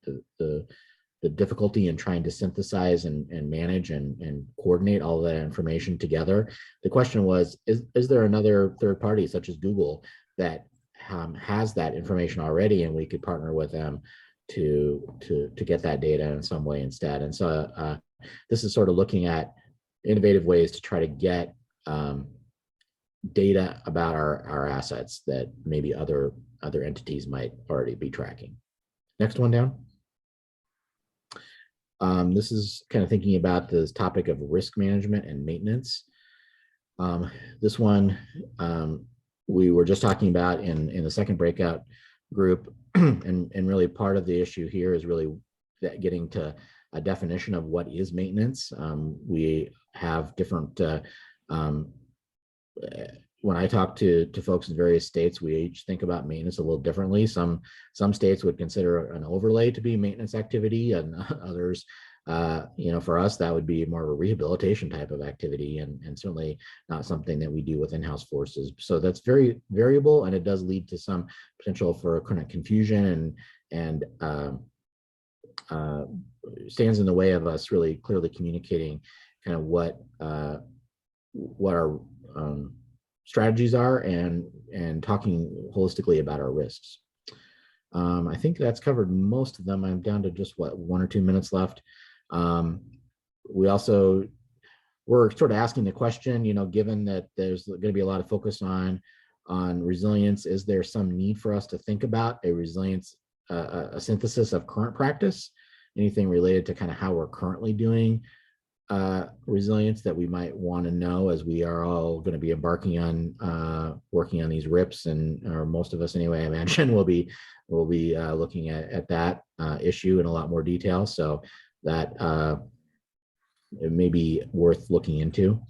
difficulty in trying to synthesize and manage and coordinate all of that information together. The question was, is there another third party such as Google that has that information already, and we could partner with them to get that data in some way instead? And so this is sort of looking at innovative ways to try to get data about our assets that maybe other entities might already be tracking. Next one down. This is kind of thinking about this topic of risk management and maintenance. This one we were just talking about in the second breakout group, and really part of the issue here is really that getting to a definition of what is maintenance. We have different when I talk to folks in various states, we each think about maintenance a little differently. Some states would consider an overlay to be maintenance activity, and others, for us, that would be more of a rehabilitation type of activity, and certainly not something that we do with in-house forces. So that's very variable, and it does lead to some potential for kind of confusion and stands in the way of us really clearly communicating kind of what our strategies are and talking holistically about our risks. I think that's covered most of them. I'm down to just what, 1 or 2 minutes left. We're sort of asking the question, given that there's going to be a lot of focus on resilience, is there some need for us to think about a resilience, a synthesis of current practice, anything related to kind of how we're currently doing resilience that we might want to know as we are all going to be embarking on working on these RIPs, or most of us anyway, I imagine we'll be looking at that issue in a lot more detail. So that it may be worth looking into.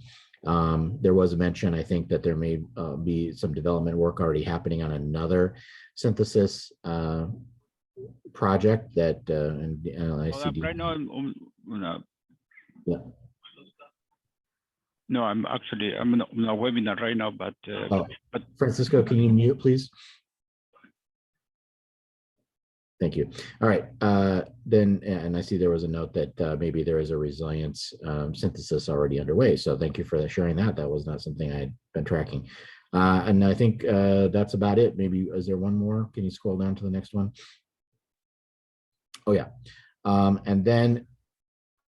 There was a mention, I think, that there may be some development work already happening on another synthesis project that, and I see.
Right now,
Yeah.
No, I'm on a webinar right now, but
Francisco, can you mute, please? Thank you. All right. Then, and I see there was a note that maybe there is a resilience synthesis already underway. So thank you for sharing that. That was not something I had been tracking. And I think that's about it. Maybe, is there one more? Can you scroll down to the next one? Oh, yeah. And then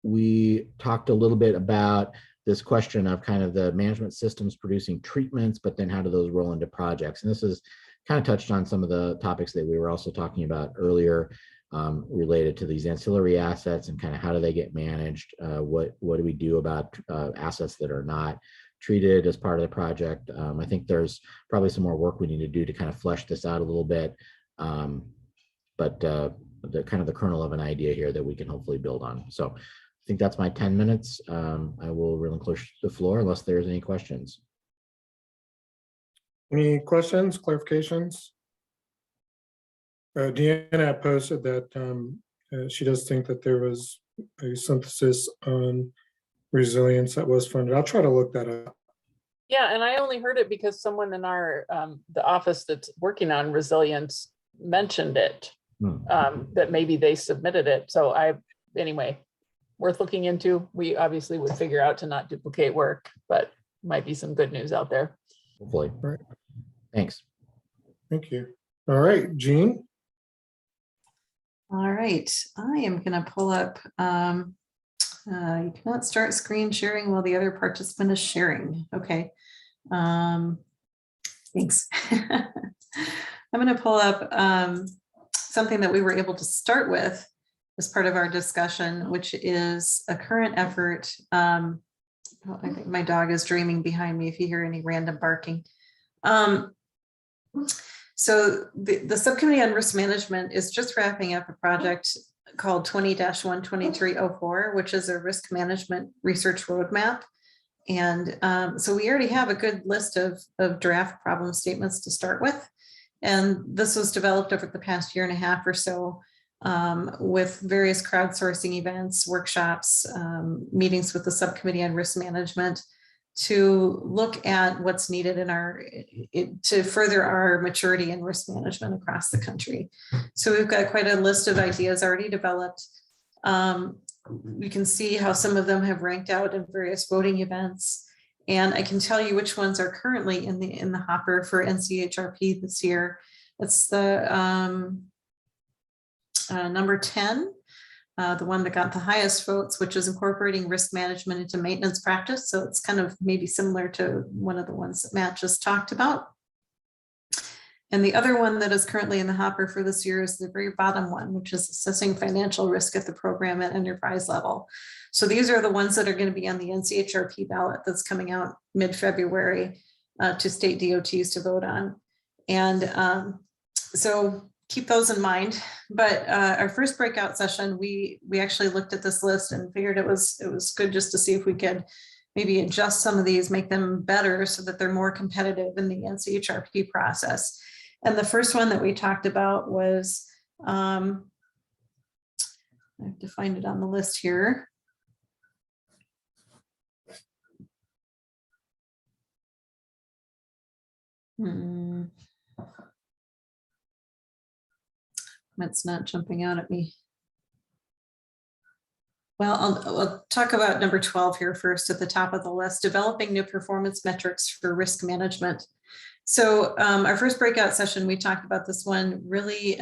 we talked a little bit about this question of kind of the management systems producing treatments, but then how do those roll into projects? And this is kind of touched on some of the topics that we were also talking about earlier, related to these ancillary assets and kind of how do they get managed? What do we do about assets that are not treated as part of the project? I think there's probably some more work we need to do to kind of flesh this out a little bit. But the kind of the kernel of an idea here that we can hopefully build on. So I think that's my 10 minutes. I will relinquish the floor unless there's any questions.
Any questions, clarifications? Deanna posted that she does think that there was a synthesis on resilience that was funded. I'll try to look that up.
Yeah, and I only heard it because someone in our the office that's working on resilience mentioned it, that maybe they submitted it. So anyway, worth looking into. We obviously would figure out to not duplicate work, but might be some good news out there.
Hopefully.
All right.
Thanks.
Thank you. All right, Jean.
All right, I am going to pull up. You cannot start screen sharing while the other participant is sharing. Okay. Thanks. I'm going to pull up something that we were able to start with as part of our discussion, which is a current effort. I think my dog is dreaming behind me if you hear any random barking. So the Subcommittee on Risk Management is just wrapping up a project called 20-12304, which is a risk management research roadmap. And so we already have a good list of draft problem statements to start with. And this was developed over the past year and a half or so with various crowdsourcing events, workshops, meetings with the Subcommittee on Risk Management to look at what's needed to further our maturity in risk management across the country. So we've got quite a list of ideas already developed. You can see how some of them have ranked out in various voting events. And I can tell you which ones are currently in the hopper for NCHRP this year. It's the number 10, the one that got the highest votes, which is incorporating risk management into maintenance practice. So it's kind of maybe similar to one of the ones that Matt just talked about. And the other one that is currently in the hopper for this year is the very bottom one, which is assessing financial risk at the program and enterprise level. So these are the ones that are going to be on the NCHRP ballot that's coming out mid-February to state DOTs to vote on. And so keep those in mind. But our first breakout session, we actually looked at this list and figured it was good just to see if we could maybe adjust some of these, make them better so that they're more competitive in the NCHRP process. And the first one that we talked about was, I have to find it on the list here. It's not jumping out at me. Well, I'll talk about number 12 here first at the top of the list, developing new performance metrics for risk management. So our first breakout session, we talked about this one, really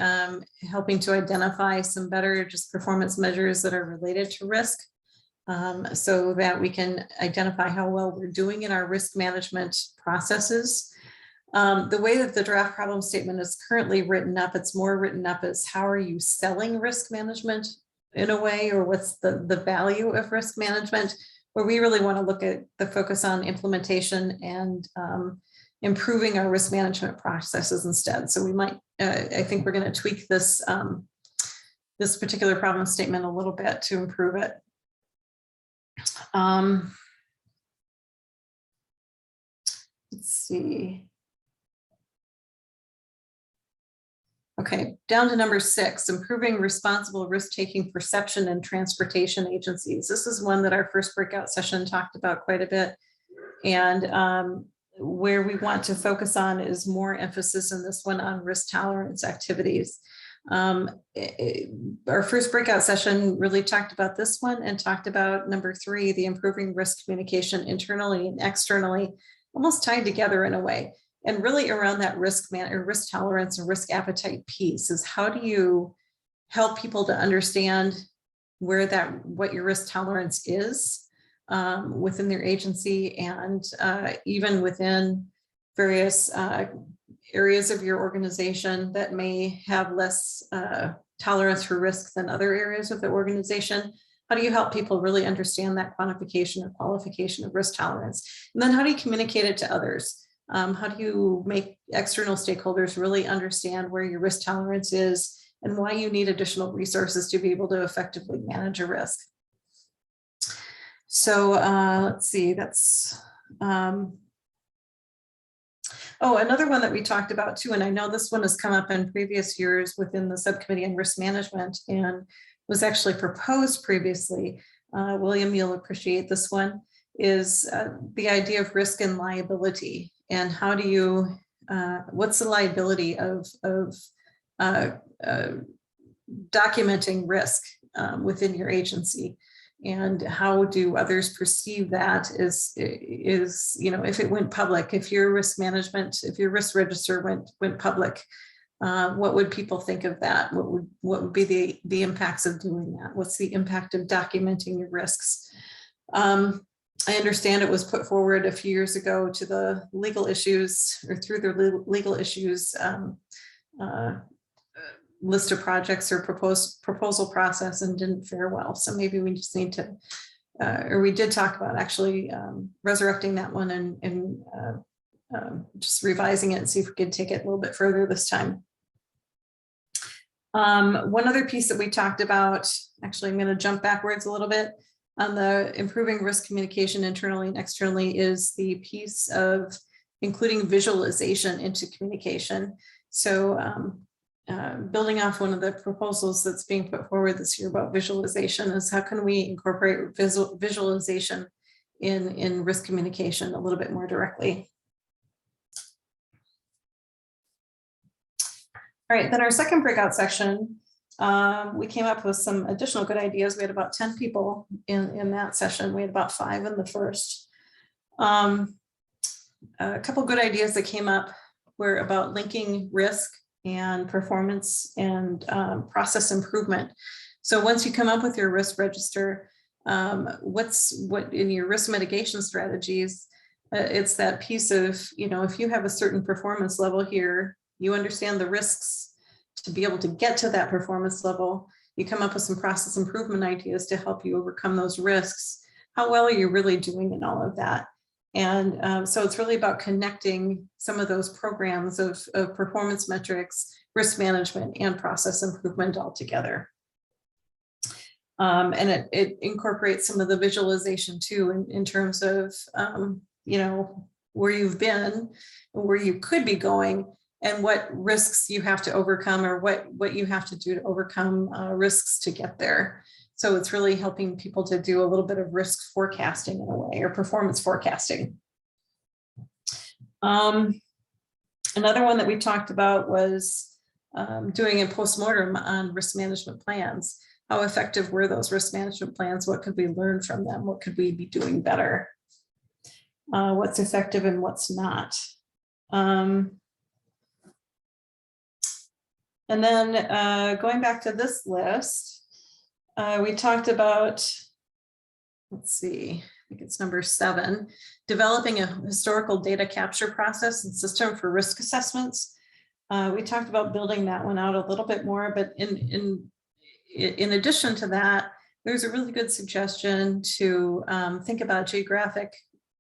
helping to identify some better just performance measures that are related to risk, so that we can identify how well we're doing in our risk management processes. The way that the draft problem statement is currently written up, it's more written up as how are you selling risk management in a way, or what's the value of risk management, where we really want to look at the focus on implementation and improving our risk management processes instead. So we might, I think we're going to tweak this, this particular problem statement a little bit to improve it. Let's see. Okay, down to number 6, improving responsible risk-taking perception in transportation agencies. This is one that our first breakout session talked about quite a bit. And where we want to focus on is more emphasis in this one on risk tolerance activities. Our first breakout session really talked about this one and talked about number 3, the improving risk communication internally and externally, almost tied together in a way. And really around that risk tolerance and risk appetite piece is how do you help people to understand what your risk tolerance is within their agency, and even within various areas of your organization that may have less tolerance for risk than other areas of the organization. How do you help people really understand that quantification or qualification of risk tolerance? And then how do you communicate it to others? How do you make external stakeholders really understand where your risk tolerance is and why you need additional resources to be able to effectively manage a risk? So let's see, that's, oh, another one that we talked about too, and I know this one has come up in previous years within the subcommittee on risk management and was actually proposed previously. William, you'll appreciate this one, is the idea of risk and liability. And how do you, what's the liability of documenting risk within your agency? And how do others perceive that is, you know, if it went public, if your risk management, if your risk register went public, what would people think of that? What would be the impacts of doing that? What's the impact of documenting your risks? I understand it was put forward a few years ago to the legal issues, or through the legal issues list of projects or proposal process, and didn't fare well. So maybe we just need to, or we did talk about actually resurrecting that one and just revising it and see if we could take it a little bit further this time. One other piece that we talked about, actually, I'm going to jump backwards a little bit on the improving risk communication internally and externally, is the piece of including visualization into communication. So building off one of the proposals that's being put forward this year about visualization is how can we incorporate visualization in risk communication a little bit more directly. All right, then our second breakout section, we came up with some additional good ideas. We had about 10 people in that session. We had about 5 in the first. A couple good ideas that came up were about linking risk and performance and process improvement. So once you come up with your risk register, what in your risk mitigation strategies, it's that piece of, you know, if you have a certain performance level here, you understand the risks to be able to get to that performance level. You come up with some process improvement ideas to help you overcome those risks. How well are you really doing in all of that? And so it's really about connecting some of those programs of performance metrics, risk management, and process improvement all together. And it incorporates some of the visualization too, in terms of, you know, where you've been and where you could be going, and what risks you have to overcome, or what you have to do to overcome risks to get there. So it's really helping people to do a little bit of risk forecasting in a way, or performance forecasting. Another one that we talked about was doing a postmortem on risk management plans. how effective were those risk management plans? What could we learn from them? What could we be doing better? What's effective and what's not? And then going back to this list, we talked about, let's see, I think it's number 7, developing a historical data capture process and system for risk assessments. We talked about building that one out a little bit more, but in addition to that, there's a really good suggestion to think about geographic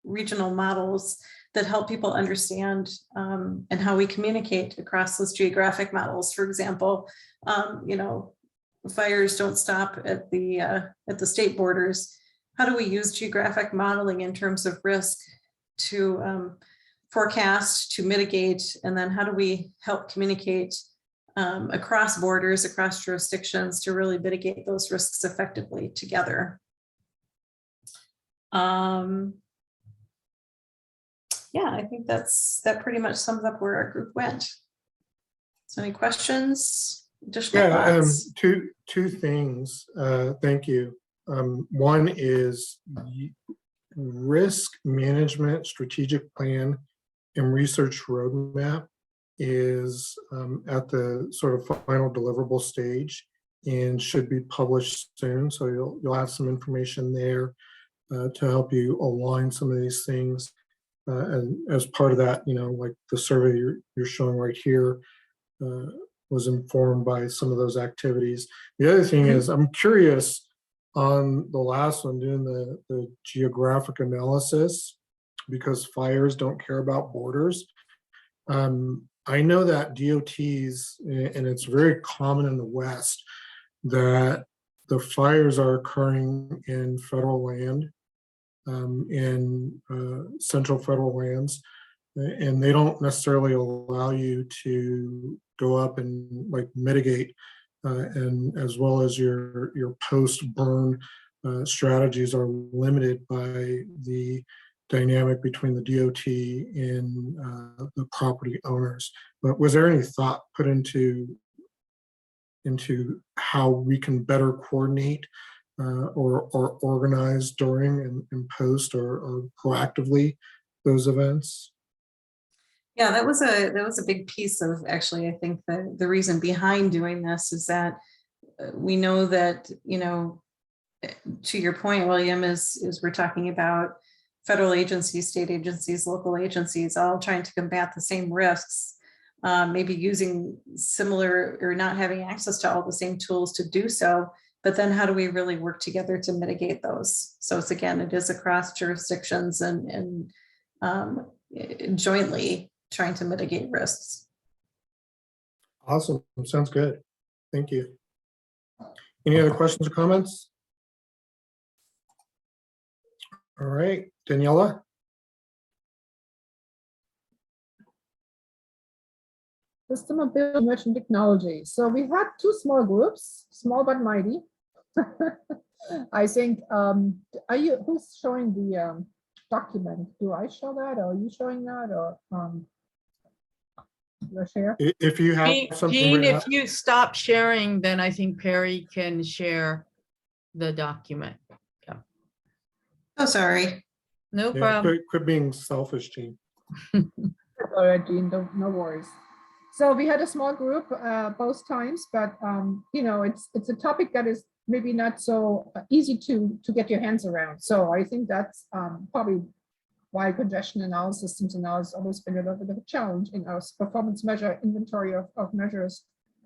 regional models that help people understand and how we communicate across those geographic models. For example, you know, fires don't stop at the state borders. How do we use geographic modeling in terms of risk to forecast, to mitigate, and then how do we help communicate across borders, across jurisdictions to really mitigate those risks effectively together? Yeah, I think that pretty much sums up where our group went. So any questions? Additional thoughts?
Two things. Thank you. One is risk management strategic plan and research roadmap is at the sort of final deliverable stage and should be published soon. So you'll have some information there to help you align some of these things. And as part of that, you know, like the survey you're showing right here was informed by some of those activities. The other thing is, I'm curious on the last one, doing the geographic analysis, because fires don't care about borders. I know that DOTs, and it's very common in the West, that the fires are occurring in federal land, in central federal lands, and they don't necessarily allow you to go up and like mitigate, and as well as your post-burn strategies are limited by the dynamic between the DOT and the property owners. But was there any thought put into how we can better coordinate or organize during and post or proactively those events?
Yeah, that was a big piece of, actually, I think the reason behind doing this is that we know that, you know, to your point, William, is we're talking about federal agencies, state agencies, local agencies, all trying to combat the same risks, maybe using similar or not having access to all the same tools to do so. But then how do we really work together to mitigate those? So it's, again, it is across jurisdictions and jointly trying to mitigate risks.
Awesome, sounds good. Thank you. Any other questions or comments? All right, Daniela.
System of Building Merchant Technology. So we had 2 small groups, small but mighty. I think, who's showing the document? Do I show that, or are you showing that, or do I share?
If you have something
Jean,
right
if you stop sharing, then I think Perry can share the document. Yeah.
Oh, sorry.
No
now,
problem.
quit being selfish, Jean.
All right, Jean, no worries. So we had a small group both times, but you know, it's a topic that is maybe not so easy to get your hands around. So I think that's probably why congestion analysis, systems analysis, always been a little bit of a challenge in our performance measure inventory of measures.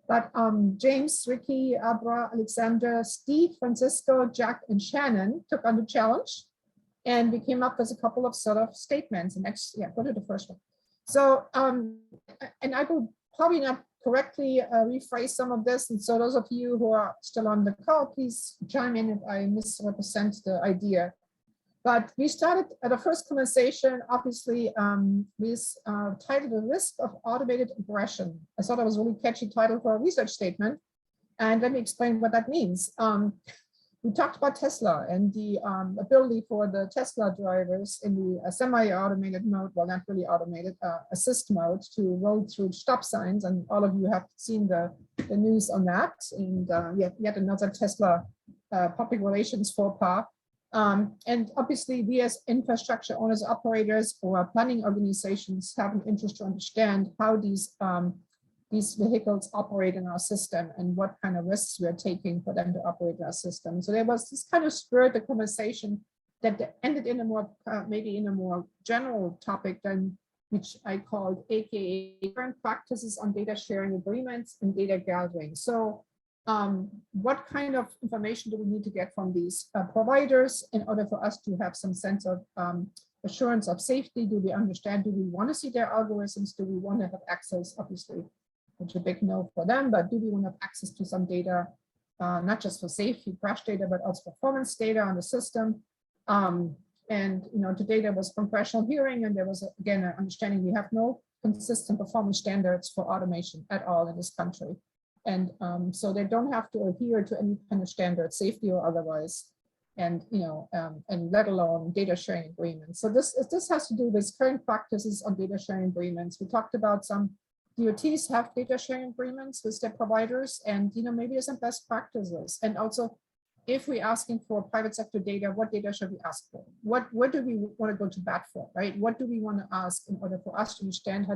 But James, Ricky, Abra, Alexander, Steve, Francisco, Jack, and Shannon took on the challenge, and we came up with a couple of sort of statements. And next, yeah, go to the first one. So, and I will probably not correctly rephrase some of this. And so those of you who are still on the call, please chime in if I misrepresent the idea. But we started at the first conversation, obviously, with titled The Risk of Automated Aggression. I thought it was a really catchy title for a research statement. And let me explain what that means. We talked about Tesla and the ability for the Tesla drivers in the semi-automated mode, well, not really automated, assist mode, to roll through stop signs. And all of you have seen the news on that. And yet another Tesla public relations faux pas. And obviously, we as infrastructure owners, operators, or planning organizations have an interest to understand how these vehicles operate in our system and what kind of risks we are taking for them to operate in our system. So there was this kind of spurred the conversation that ended in a more, maybe in a more general topic than which I called AKA current practices on data sharing agreements and data gathering. So what kind of information do we need to get from these providers in order for us to have some sense of assurance of safety? Do we understand? Do we want to see their algorithms? Do we want to have access? Obviously, which is a big no for them, but do we want to have access to some data, not just for safety, crash data, but also performance data on the system? And today there was congressional hearing, and there was again an understanding we have no consistent performance standards for automation at all in this country. And so they don't have to adhere to any kind of standard, safety or otherwise, and and let alone data sharing agreements. So this has to do with current practices on data sharing agreements. We talked about some DOTs have data sharing agreements with their providers, and maybe there's some best practices. And also, if we're asking for private sector data, what data should we ask for? What do we want to go to bat for, right? What do we want to ask in order for us to understand how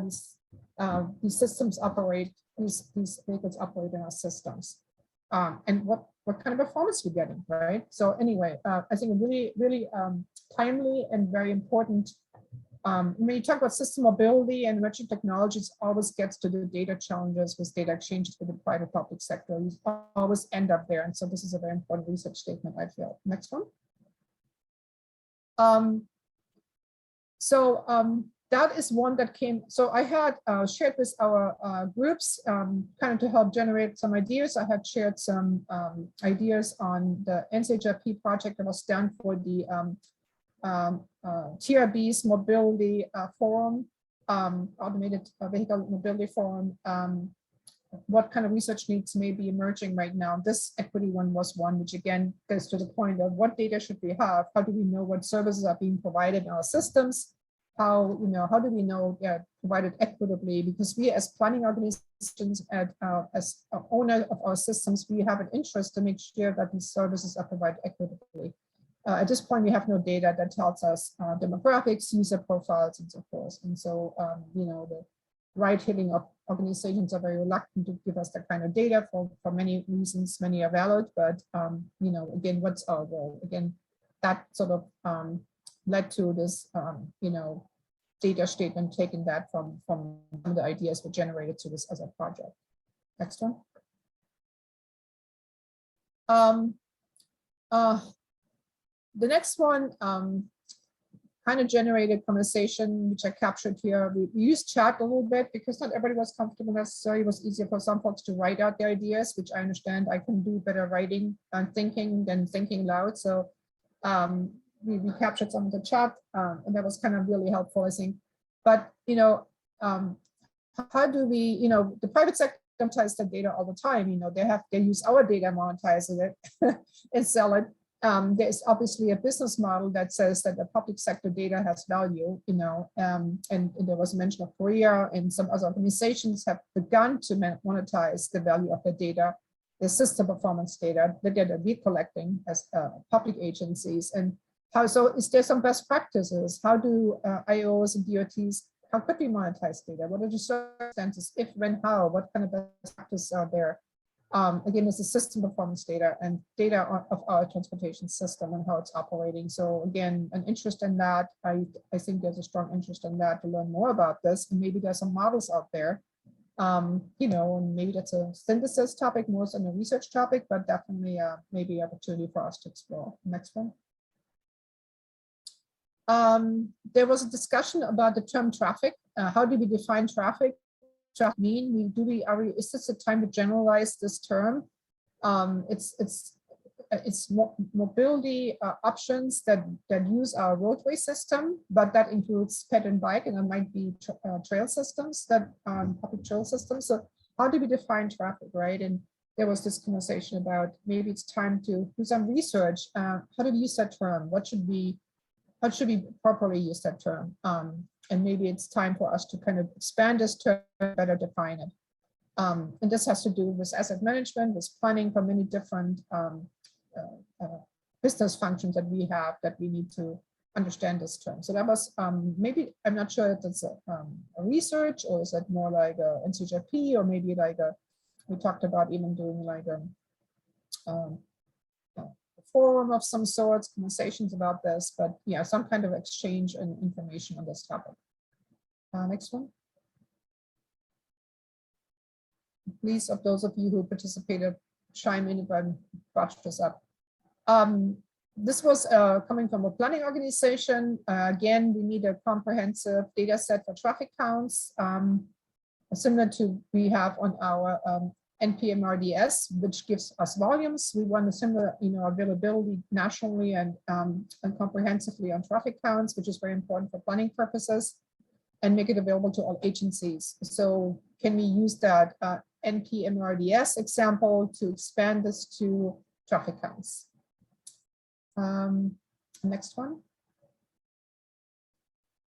these systems operate, these vehicles operate in our systems, and what kind of performance we're getting, right? So anyway, I think a really timely and very important. When you talk about system mobility and emerging technologies, always gets to the data challenges with data exchanges with the private public sector. You always end up there. And so this is a very important research statement, I feel. Next one. That is one that came. So I had shared with our groups kind of to help generate some ideas. I had shared some ideas on the NCHRP project that was done for the TRB's mobility forum, automated vehicle mobility forum. What kind of research needs may be emerging right now? This equity one was one, which again goes to the point of what data should we have? How do we know what services are being provided in our systems? How do we know they're provided equitably? Because we as planning organizations, as owner of our systems, we have an interest to make sure that these services are provided equitably. At this point, we have no data that tells us demographics, user profiles, and so forth. And so, the ride-hailing organizations are very reluctant to give us that kind of data for many reasons. Many are valid, but again, what's our role? Again, that sort of led to this, data statement, taking that from the ideas were generated to this as a project. Next one. The next one kind of generated conversation, which I captured here. We used chat a little bit because not everybody was comfortable necessarily. It was easier for some folks to write out their ideas, which I understand I can do better writing and thinking than thinking loud. So we captured some of the chat, and that was kind of really helpful, I think. But, how do we, the private sector monetize the data all the time. They use our data, monetize it and sell it. There's obviously a business model that says that the public sector data has value, and there was a mention of Korea, and some other organizations have begun to monetize the value of the data, the system performance data, the data we're collecting as public agencies. And so is there some best practices? How do IOs and DOTs, how could we monetize data? What are the circumstances, if, when, how, what kind of best practices are there? Again, it's the system performance data and data of our transportation system and how it's operating. So again, an interest in that. I think there's a strong interest in that to learn more about this. And maybe there's some models out there, and maybe that's a synthesis topic, more than a research topic, but definitely maybe opportunity for us to explore. Next one. There was a discussion about the term traffic. How do we define traffic? Traffic mean? Is this a time to generalize this term? It's mobility options that use our roadway system, but that includes ped and bike, and it might be trail systems, that public trail systems. So how do we define traffic, right? And there was this conversation about maybe it's time to do some research. How do we use that term? How should we properly use that term? And maybe it's time for us to kind of expand this term, better define it. And this has to do with asset management, with planning for many different business functions that we have that we need to understand this term. So that was maybe, I'm not sure if it's a research or is it more like a NCJP or maybe like we talked about even doing like a forum of some sorts, conversations about this, but yeah, some kind of exchange and information on this topic. Next one. Please, of those of you who participated, chime in if I botched this up. This was coming from a planning organization. Again, we need a comprehensive data set for traffic counts, similar to we have on our NPM-RDS, which gives us volumes. We want a similar, availability nationally and comprehensively on traffic counts, which is very important for planning purposes, and make it available to all agencies. So can we use that NPM-RDS example to expand this to traffic counts? Next one.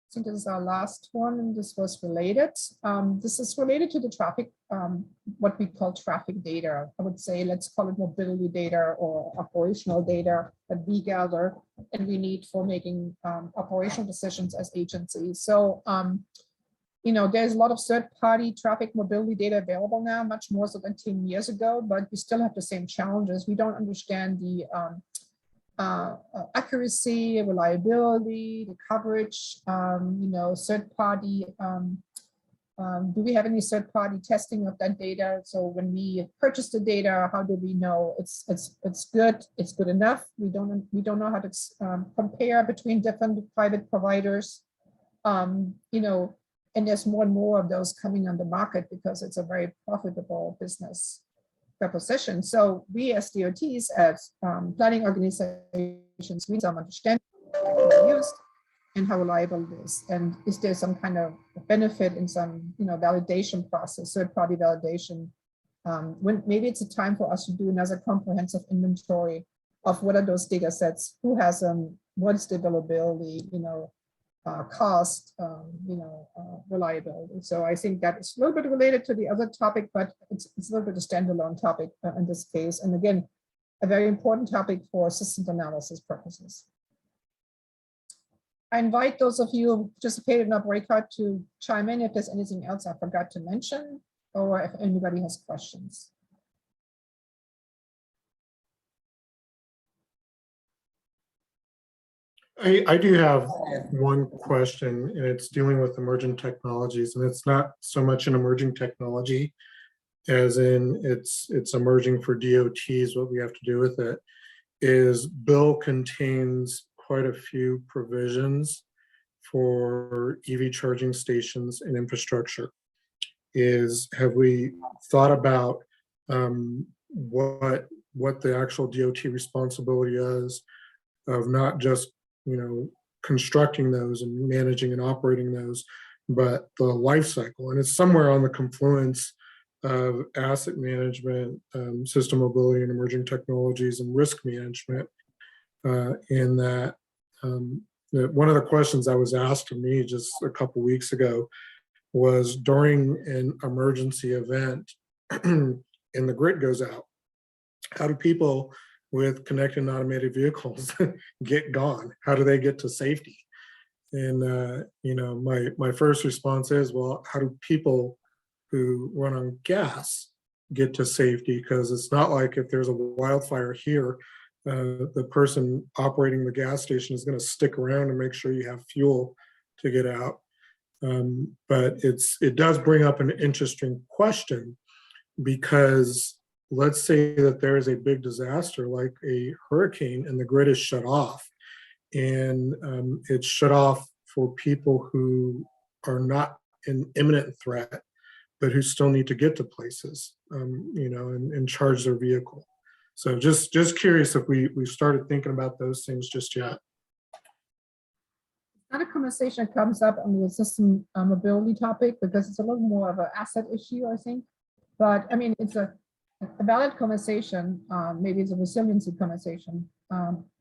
I think this is our last one, and this was related. This is related to the traffic, what we call traffic data. I would say, let's call it mobility data or operational data that we gather and we need for making operational decisions as agencies. So, there's a lot of third-party traffic mobility data available now, much more so than 10 years ago, but we still have the same challenges. We don't understand the accuracy, reliability, the coverage, third-party. Do we have any third-party testing of that data? So when we purchase the data, how do we know it's good? It's good enough. We don't know how to compare between different private providers. And there's more and more of those coming on the market because it's a very profitable business proposition. So we as DOTs, as planning organizations, we need some understanding how it's used and how reliable it is. And is there some kind of benefit in some validation process, third-party validation? When maybe it's a time for us to do another comprehensive inventory of what are those data sets, who has them, what's the availability, cost, reliability. So I think that is a little bit related to the other topic, but it's a little bit a standalone topic in this case. And again, a very important topic for systems analysis purposes. I invite those of you who participated in our breakout to chime in if there's anything else I forgot to mention or if anybody has questions.
I do have one question, and it's dealing with emerging technologies, and it's not so much an emerging technology as in it's emerging for DOTs. What we have to do with it is bill contains quite a few provisions for EV charging stations and infrastructure. Have we thought about what the actual DOT responsibility is of not just constructing those and managing and operating those, but the life cycle? And it's somewhere on the confluence of asset management, system mobility and emerging technologies and risk management. In that, one of the questions that was asked to me just a couple weeks ago was, during an emergency event and the grid goes out, how do people with connected and automated vehicles get gone? How do they get to safety? And my first response is, well, how do people who run on gas get to safety? Because it's not like if there's a wildfire here, the person operating the gas station is going to stick around and make sure you have fuel to get out. But it does bring up an interesting question, because let's say that there is a big disaster like a hurricane and the grid is shut off, and it's shut off for people who are not in imminent threat, but who still need to get to places, and charge their vehicle. So just curious if we started thinking about those things just yet.
Not a conversation that comes up on the system mobility topic because it's a little more of an asset issue, I think. But I mean, it's a a valid conversation. Maybe it's a resiliency conversation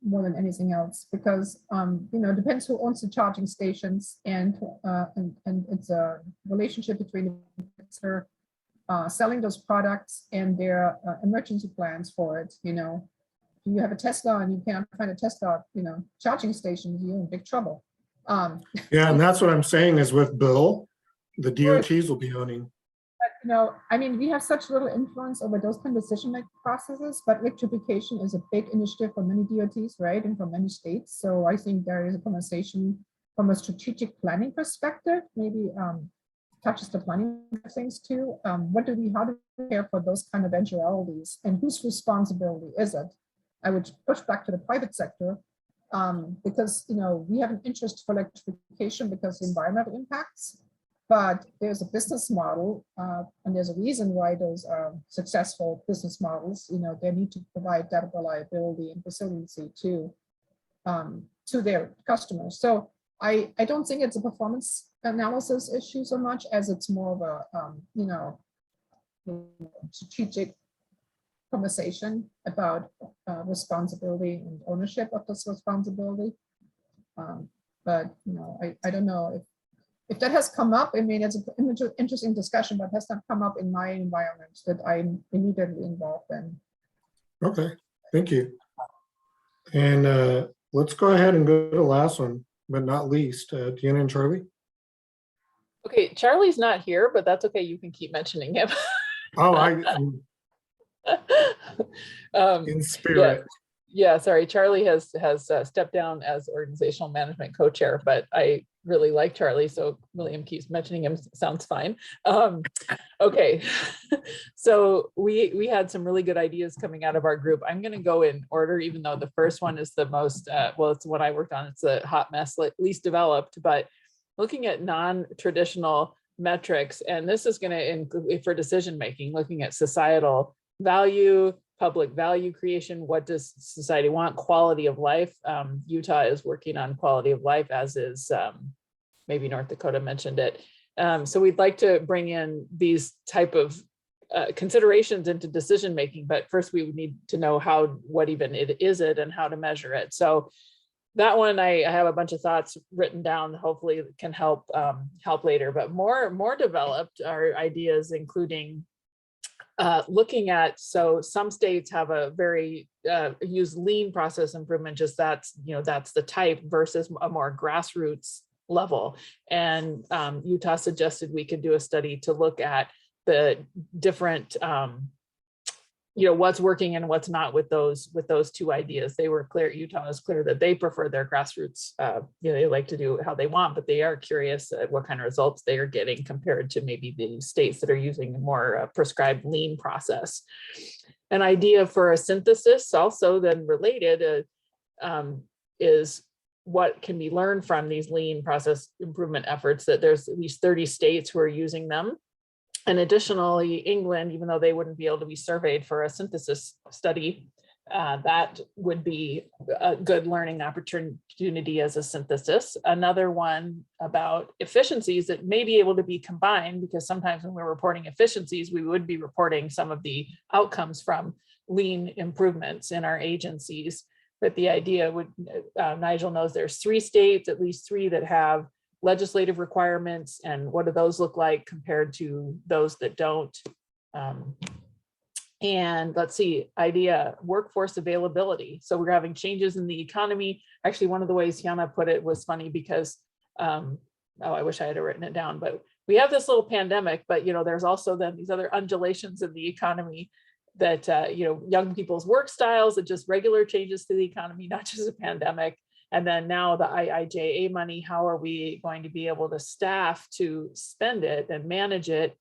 more than anything else, because it depends who owns the charging stations, and it's a relationship between the selling those products and their emergency plans for it. If you have a Tesla and you can't find a Tesla, charging station, you're in big trouble.
Yeah, and that's what I'm saying is with Bill, the DOTs will be owning.
We have such little influence over those kind of decision-making processes, but electrification is a big initiative for many DOTs, right? And for many states. So I think there is a conversation from a strategic planning perspective, maybe touches the planning of things too. How do we prepare for those kind of eventualities, and whose responsibility is it? I would push back to the private sector because, we have an interest for electrification because of the environmental impacts. But there's a business model, and there's a reason why those are successful business models. They need to provide data reliability and resiliency to their customers. So I don't think it's a performance analysis issue so much as it's more of a strategic conversation about responsibility and ownership of this responsibility. But I don't know if that has come up. It's an interesting discussion, but has not come up in my environment that I'm immediately involved in.
Okay, thank you. And let's go ahead and go to the last one, but not least, Deanna and Charlie.
Okay, Charlie's not here, but that's okay. You can keep mentioning him.
Oh, I'm in spirit.
Yeah, sorry. Charlie has stepped down as organizational management co-chair, but I really like Charlie, so William keeps mentioning him. Sounds fine. Okay, so we had some really good ideas coming out of our group. I'm going to go in order, even though the first one is the most it's what I worked on. It's a hot mess, least developed, but looking at non-traditional metrics, and this is going to include for decision making, looking at societal value, public value creation. What does society want? Quality of life. Utah is working on quality of life, as is maybe North Dakota mentioned it. So we'd like to bring in these type of considerations into decision making, but first we would need to know what even it is and how to measure it. So that one, I have a bunch of thoughts written down. Hopefully it can help later. But more developed are ideas, including looking at, so some states have a very use lean process improvement, just that's the type, versus a more grassroots level. And Utah suggested we could do a study to look at the different what's working and what's not with those two ideas. They were clear, Utah is clear that they prefer their grassroots, they like to do how they want, but they are curious at what kind of results they are getting compared to maybe the states that are using a more prescribed lean process. An idea for a synthesis also then related is what can be learned from these lean process improvement efforts, that there's at least 30 states who are using them. And additionally, England, even though they wouldn't be able to be surveyed for a synthesis study, that would be a good learning opportunity as a synthesis. Another one about efficiencies that may be able to be combined, because sometimes when we're reporting efficiencies, we would be reporting some of the outcomes from lean improvements in our agencies. But the idea would, Nigel knows there's 3 states, at least 3 that have legislative requirements, and what do those look like compared to those that don't. And let's see, idea, workforce availability. So we're having changes in the economy. Actually, one of the ways Hyana put it was funny because, I wish I had written it down, but we have this little pandemic, but there's also then these other undulations in the economy that, young people's work styles, and just regular changes to the economy, not just a pandemic. And then now the IIJA money, how are we going to be able to staff to spend it and manage it?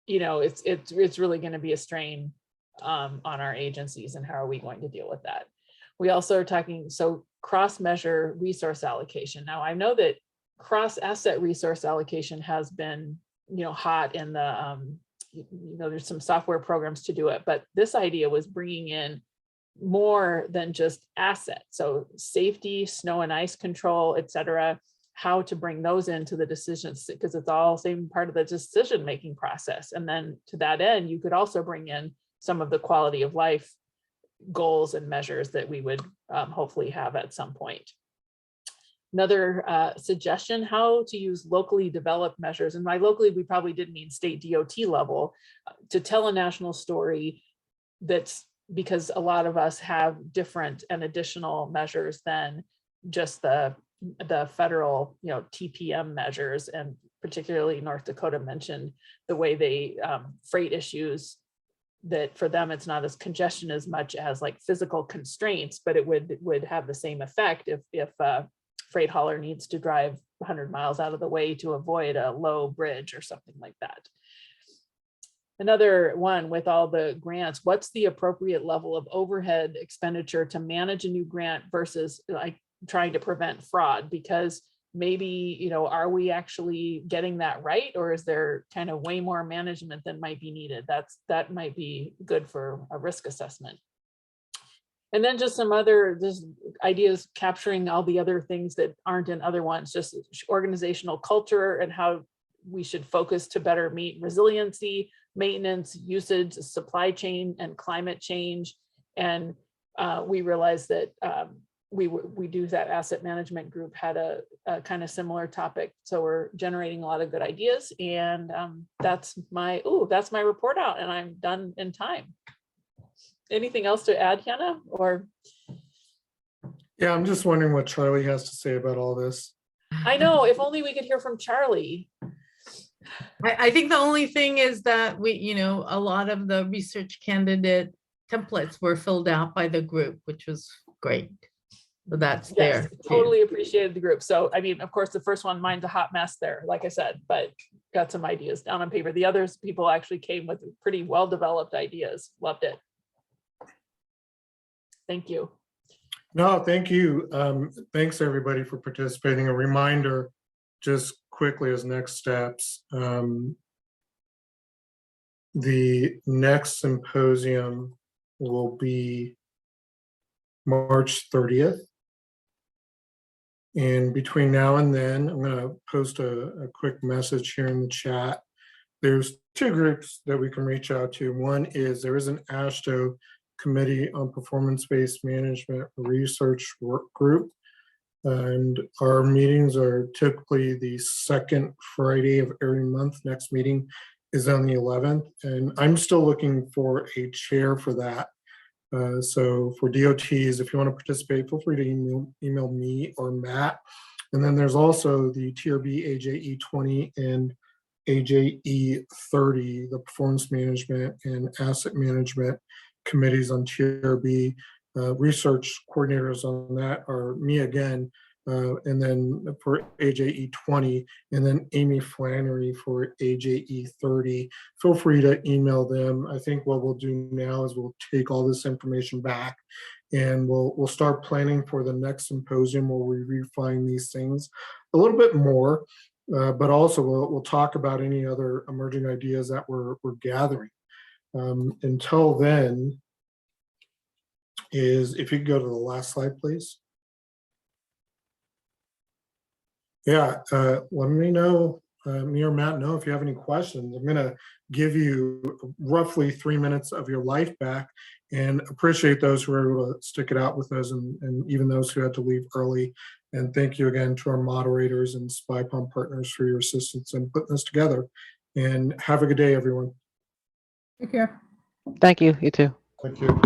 It's really going to be a strain on our agencies, and how are we going to deal with that? We also are talking, so cross-measure resource allocation. Now I know that cross-asset resource allocation has been, hot in the, there's some software programs to do it, but this idea was bringing in more than just assets. So safety, snow and ice control, et cetera. how to bring those into the decisions, because it's all same part of the decision-making process. And then to that end, you could also bring in some of the quality of life goals and measures that we would hopefully have at some point. Another suggestion, how to use locally developed measures. And by locally, we probably did mean state DOT level, to tell a national story. That's because a lot of us have different and additional measures than just the federal, TPM measures. And particularly North Dakota mentioned the way they freight issues, that for them, it's not as congestion as much as like physical constraints, but it would have the same effect if a freight hauler needs to drive 100 miles out of the way to avoid a low bridge or something like that. Another one with all the grants, what's the appropriate level of overhead expenditure to manage a new grant versus like trying to prevent fraud? Because maybe, are we actually getting that right? Or is there kind of way more management than might be needed? That might be good for a risk assessment. And then just some other ideas capturing all the other things that aren't in other ones, just organizational culture and how we should focus to better meet resiliency, maintenance, usage, supply chain, and climate change. And we realized that we do that asset management group had a kind of similar topic. So we're generating a lot of good ideas, and that's my report out, and I'm done in time. Anything else to add, Hannah? Or
Yeah, I'm just wondering what Charlie has to say about all this.
I know, if only we could hear from Charlie.
I think the only thing is that a lot of the research candidate templates were filled out by the group, which was great. But that's
Yes,
there.
totally appreciated the group. So, I mean, of course, the first one, mine's a hot mess there, like I said, but got some ideas down on paper. The others, people actually came with pretty well-developed ideas. Loved it. Thank you.
No, thank you. Thanks everybody for participating. A reminder, just quickly as next steps, the next symposium will be March 30th. And between now and then, I'm going to post a quick message here in the chat. There's two groups that we can reach out to. One is there is an AASHTO Committee on Performance-Based Management Research Work Group. And our meetings are typically the second Friday of every month. Next meeting is on the 11th. And I'm still looking for a chair for that. So for DOTs, if you want to participate, feel free to email me or Matt. And then there's also the TRB AJE 20 and AJE 30, the performance management and asset management committees on TRB. Research coordinators on that are me again, and then for AJE 20, and then Amy Flannery for AJE 30. Feel free to email them. I think what we'll do now is we'll take all this information back, and we'll start planning for the next symposium where we refine these things a little bit more, but also we'll talk about any other emerging ideas that we're gathering. Until then, if you could go to the last slide, please. Yeah, let me know, me or Matt know if you have any questions. I'm going to give you roughly 3 minutes of your life back, and appreciate those who were able to stick it out with us, and even those who had to leave early. And thank you again to our moderators and SpyPond partners for your assistance in putting this together. And have a good day, everyone.
Take care.
Thank you. You too.
Thank you.